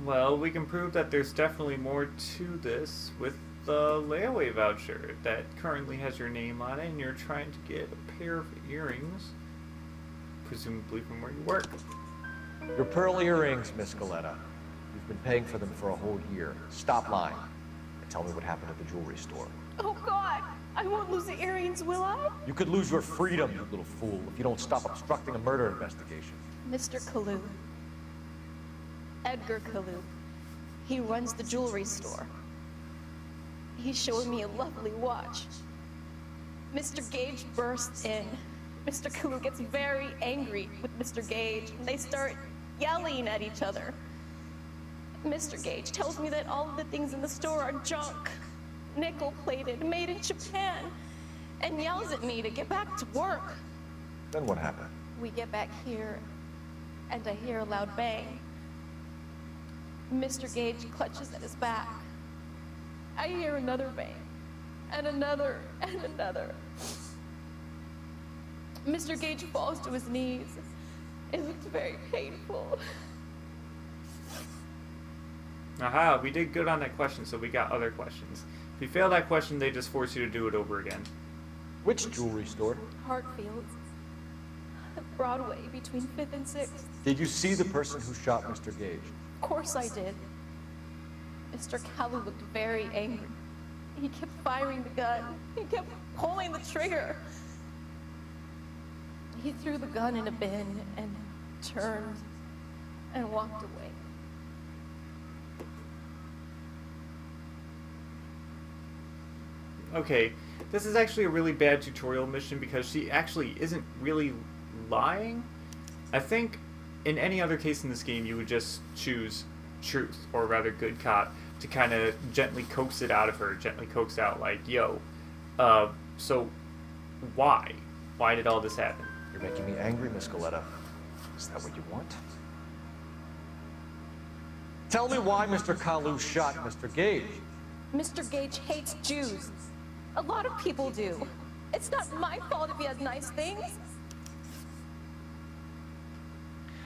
Well, we can prove that there's definitely more to this with the layaway voucher that currently has your name on it, and you're trying to get a pair of earrings, presumably from where you work. Your pearl earrings, Miss Galleta. You've been paying for them for a whole year. Stop lying and tell me what happened at the jewelry store. Oh God, I won't lose the earrings, will I? You could lose your freedom, you little fool, if you don't stop obstructing a murder investigation. Mr. Kalu. Edgar Kalu. He runs the jewelry store. He showed me a lovely watch. Mr. Gage bursts in. Mr. Kalu gets very angry with Mr. Gage, and they start yelling at each other. Mr. Gage tells me that all of the things in the store are junk, nickel-plated, made in Japan, and yells at me to get back to work. Then what happened? We get back here, and I hear a loud bang. Mr. Gage clutches at his back. I hear another bang, and another, and another. Mr. Gage falls to his knees. It looks very painful. Aha, we did good on that question, so we got other questions. If you fail that question, they just force you to do it over again. Which jewelry store? Hartfield's. Broadway, between 5th and 6th. Did you see the person who shot Mr. Gage? Of course I did. Mr. Kalu looked very angry. He kept firing the gun. He kept pulling the trigger. He threw the gun in a bin and turned and walked away. Okay, this is actually a really bad tutorial mission because she actually isn't really lying. I think in any other case in this game you would just choose truth, or rather good cop, to kind of gently coax it out of her, gently coax out like, yo, so why? Why did all this happen? You're making me angry, Miss Galleta. Is that what you want? Tell me why Mr. Kalu shot Mr. Gage. Mr. Gage hates Jews. A lot of people do. It's not my fault if he has nice things.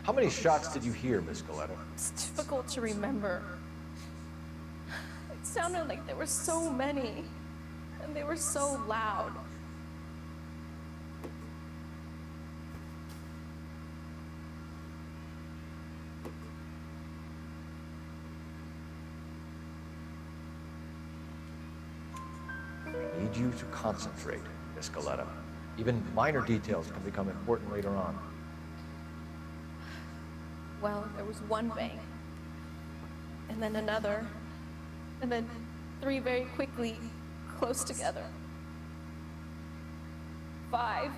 How many shots did you hear, Miss Galetta? It's difficult to remember. It sounded like there were so many, and they were so loud. I need you to concentrate, Miss Galetta. Even minor details can become important later on. Well, there was one bang, and then another, and then 3 very quickly, close together. 5.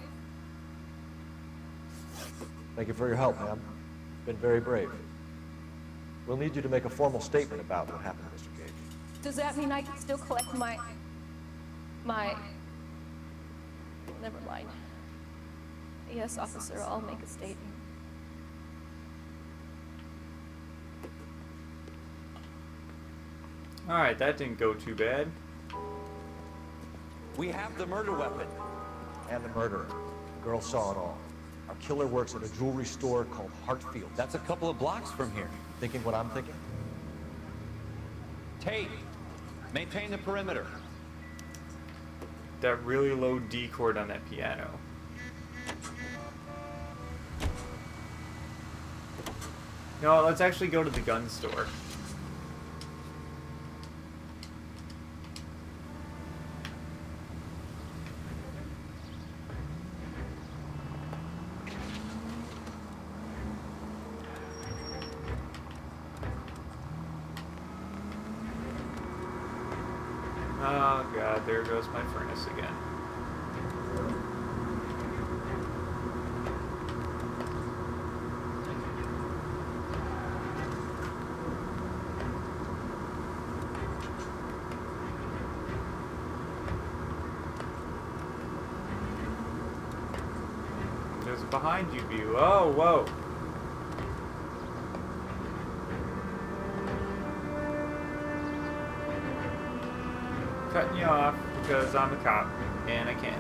Thank you for your help, ma'am. You've been very brave. We'll need you to make a formal statement about what happened, Mr. Gage. Does that mean I can still collect my... Never mind. Yes, officer, I'll make a statement. Alright, that didn't go too bad. We have the murder weapon. And the murderer. The girl saw it all. Our killer works at a jewelry store called Hartfield. That's a couple of blocks from here. Thinking what I'm thinking? Tate, maintain the perimeter. That really low D chord on that piano. No, let's actually go to the gun store. Oh god, there goes my furnace again. There's a behind you view. Oh, whoa. Cutting you off because I'm a cop and I can.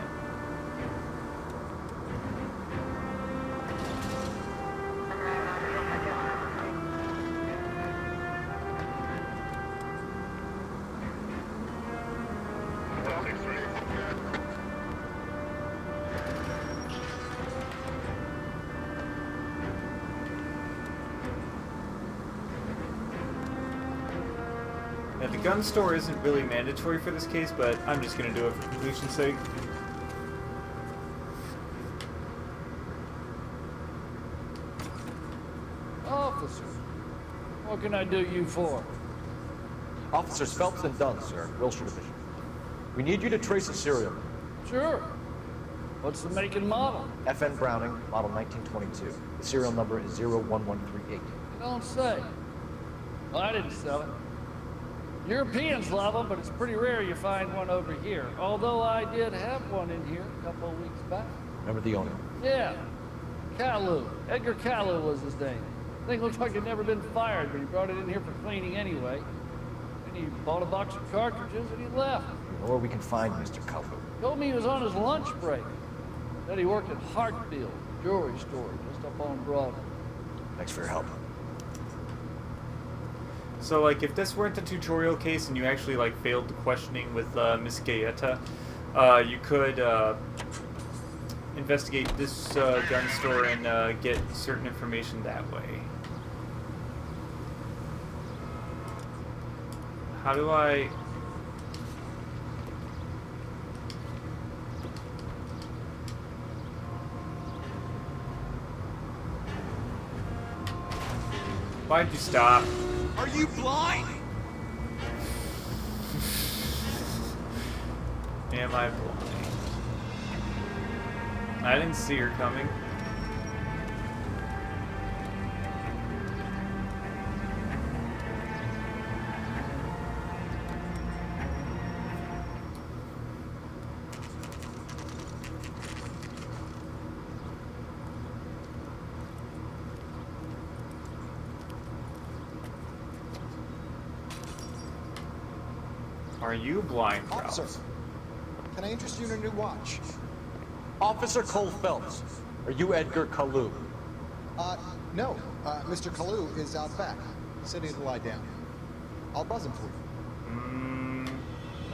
Now, the gun store isn't really mandatory for this case, but I'm just going to do it for completion's sake. Officer, what can I do you for? Officers Phelps and Dunn, sir, Wilshire Division. We need you to trace a serial number. Sure. What's the make and model? FN Browning, model 1922. The serial number is 01138. You don't say. Well, I didn't sell it. Europeans love them, but it's pretty rare you find one over here. Although I did have one in here a couple of weeks back. Remember the owner? Yeah. Kalu. Edgar Kalu was his name. Thing looked like he'd never been fired, but he brought it in here for cleaning anyway. And he bought a box of cartridges and he left. You know where we can find Mr. Kalu? Told me he was on his lunch break. Said he worked at Hartfield, jewelry store, just up on Broadway. Thanks for your help. So, like, if this weren't a tutorial case and you actually, like, failed the questioning with Miss Gaeta, you could investigate this gun store and get certain information that way. How do I... Why'd you stop? Are you blind? Am I blind? I didn't see her coming. Are you blind, Ralph? Officer, Can I interest you in a new watch? Officer Cole Phelps, are you Edgar Kalu? No. Mr. Kalu is out back. Sitting to lie down. I'll buzz him for you.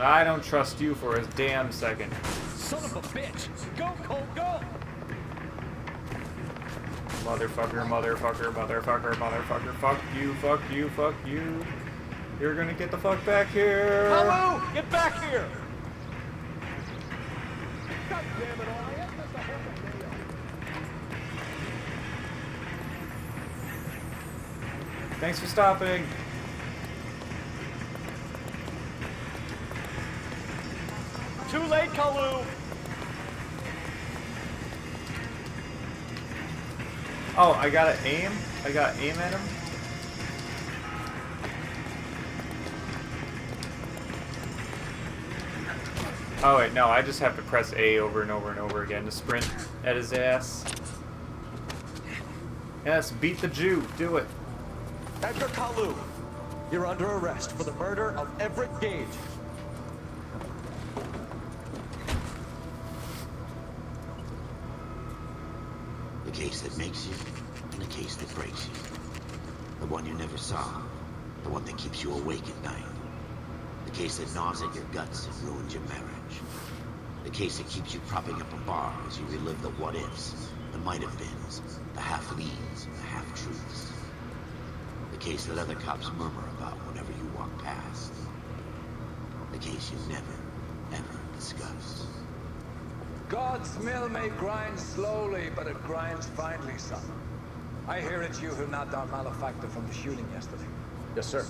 I don't trust you for a damn second. Son of a bitch! Go, Cole, go! Motherfucker, motherfucker, motherfucker, motherfucker. Fuck you, fuck you, fuck you. You're gonna get the fuck back here. Hello! Get back here! God damn it all. I have just a half a nail. Thanks for stopping. Too late, Kalu! Oh, I gotta aim? I gotta aim at him? Oh wait, no, I just have to press A over and over and over again to sprint at his ass. Yes, beat the Jew. Do it. Edgar Kalu, you're under arrest for the murder of Everett Gage. The case that makes you, and the case that breaks you. The one you never saw, the one that keeps you awake at night. The case that gnaws at your guts and ruins your marriage. The case that keeps you propping up a bar as you relive the what-ifs, the might-have-beens, the half-leads, the half-truths. The case that other cops murmur about whenever you walk past. The case you never, ever discuss. God's mill may grind slowly, but it grinds finely, son. I hear it's you who knocked down Malefactor from the shooting yesterday. Yes, sir.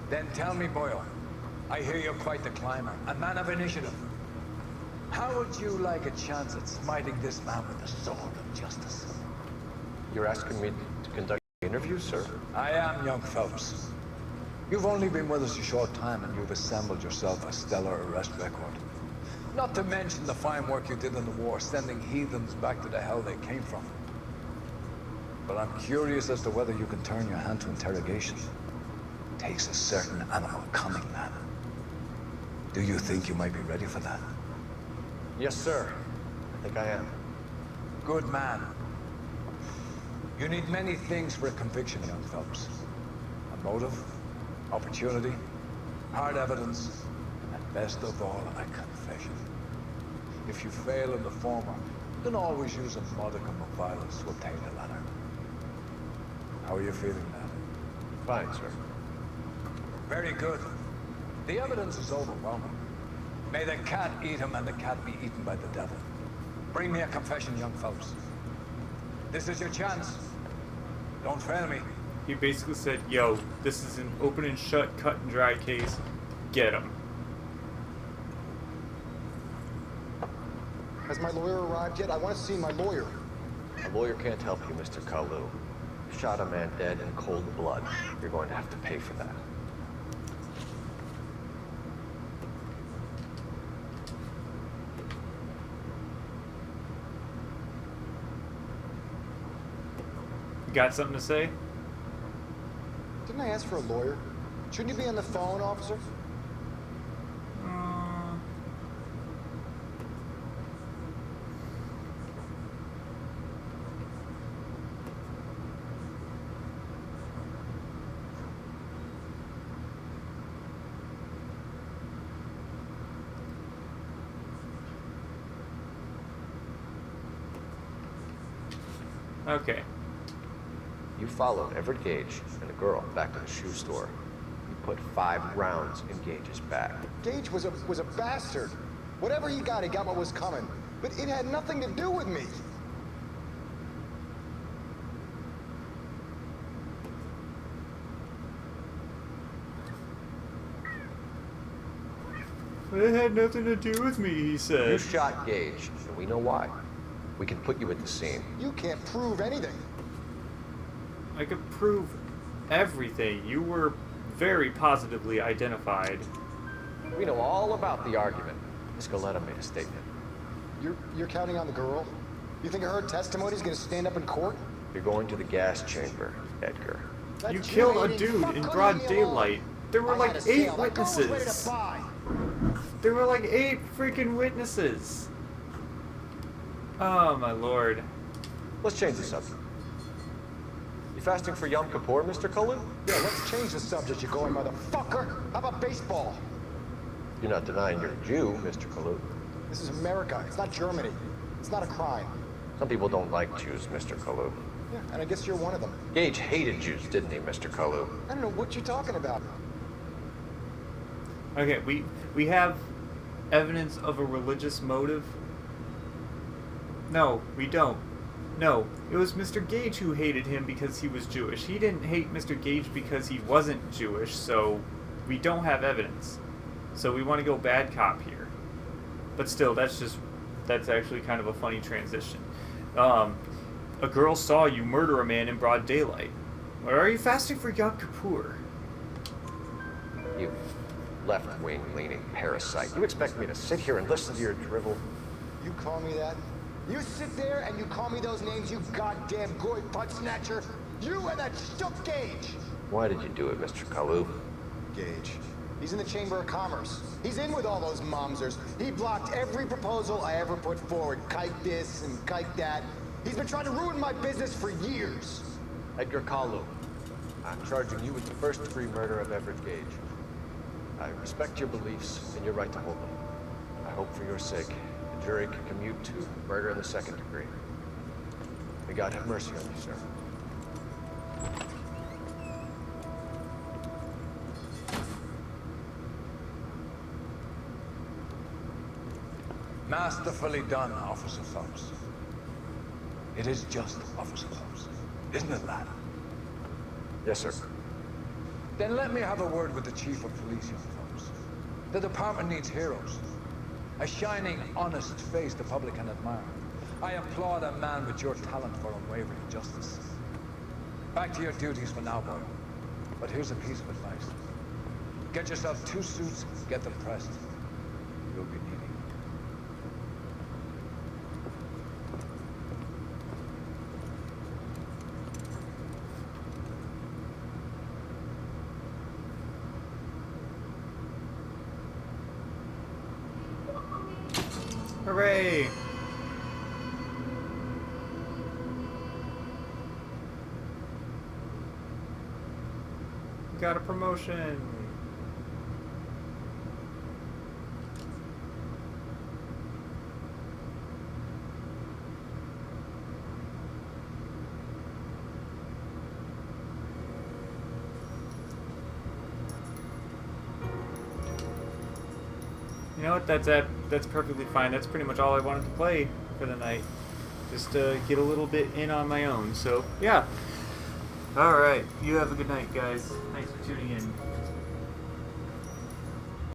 Then tell me, Boyle, I hear you're quite the climber, a man of initiative. How would you like a chance at smiting this man with the sword of justice? You're asking me to conduct interviews, sir? I am, young Phelps. You've only been with us a short time, and you've assembled yourself a stellar arrest record. Not to mention the fine work you did in the war, sending heathens back to the hell they came from. But I'm curious as to whether you can turn your hand to interrogation. It takes a certain animal cunning, man. Do you think you might be ready for that? Yes, sir. I think I am. Good man. You need many things for a conviction, young Phelps. A motive, opportunity, hard evidence, and best of all, a confession. If you fail in the former, then always use a modicum of violence to obtain the latter. How are you feeling now? Fine, sir. Very good. The evidence is overwhelming. May the cat eat him and the cat be eaten by the devil. Bring me a confession, young Phelps. This is your chance. Don't fail me. He basically said, yo, this is an open and shut, cut and dry case. Get him. Has my lawyer arrived yet? I want to see my lawyer. A lawyer can't help you, Mr. Kalu. You shot a man dead in cold blood. You're going to have to pay for that. Got something to say? Didn't I ask for a lawyer? Shouldn't you be on the phone, officer? Okay. You followed Everett Gage and a girl back to the shoe store. You put 5 rounds in Gage's back. Gage was a bastard. Whatever he got what was coming. But it had nothing to do with me. It had nothing to do with me, he said. You shot Gage, and we know why. We can put you at the scene. You can't prove anything. I could prove everything. You were very positively identified. We know all about the argument. Miss Galetta made a statement. You're counting on the girl? You think her testimony is going to stand up in court? You're going to the gas chamber, Edgar. You killed a dude in broad daylight. There were like 8 witnesses. There were like 8 freaking witnesses. Oh my lord. Let's change the subject. You fasting for Yom Kippur, Mr. Kalu? Yeah, let's change the subject, you going motherfucker. How about baseball? You're not denying you're a Jew, Mr. Kalu. This is America. It's not Germany. It's not a crime. Some people don't like Jews, Mr. Kalu. Yeah, and I guess you're one of them. Gage hated Jews, didn't he, Mr. Kalu? I don't know what you're talking about. Okay, we have evidence of a religious motive. No, we don't. No, it was Mr. Gage who hated him because he was Jewish. He didn't hate Mr. Gage because he wasn't Jewish, so we don't have evidence. So we want to go bad cop here. But still, that's actually kind of a funny transition. A girl saw you murder a man in broad daylight. Or are you fasting for Yom Kippur? You left-wing leaning parasite. You expect me to sit here and listen to your drivel? You call me that? You sit there and you call me those names, you goddamn goy butt snatcher? You and that shook Gage! Why did you do it, Mr. Kalu? Gage. He's in the Chamber of Commerce. He's in with all those momsers. He blocked every proposal I ever put forward. Kike this and kike that. He's been trying to ruin my business for years. Edgar Kalu, I'm charging you with the first-degree murder of Everett Gage. I respect your beliefs and your right to hold them. I hope for your sake the jury can commute to murder in the second degree. May God have mercy on you, sir. Masterfully done, Officer Phelps. It is just Officer Phelps, isn't it, lad? Yes, sir. Then let me have a word with the Chief of Police, young Phelps. The department needs heroes. A shining, honest face the public can admire. I applaud a man with your talent for unwavering justice. Back to your duties for now, boy. But here's a piece of advice. Get yourself 2 suits, get them pressed. You'll be needing. Hooray! Got a promotion! You know what? That's perfectly fine. That's pretty much all I wanted to play for the night. Just get a little bit in on my own. So, yeah. Alright. You have a good night, guys. Thanks for tuning in.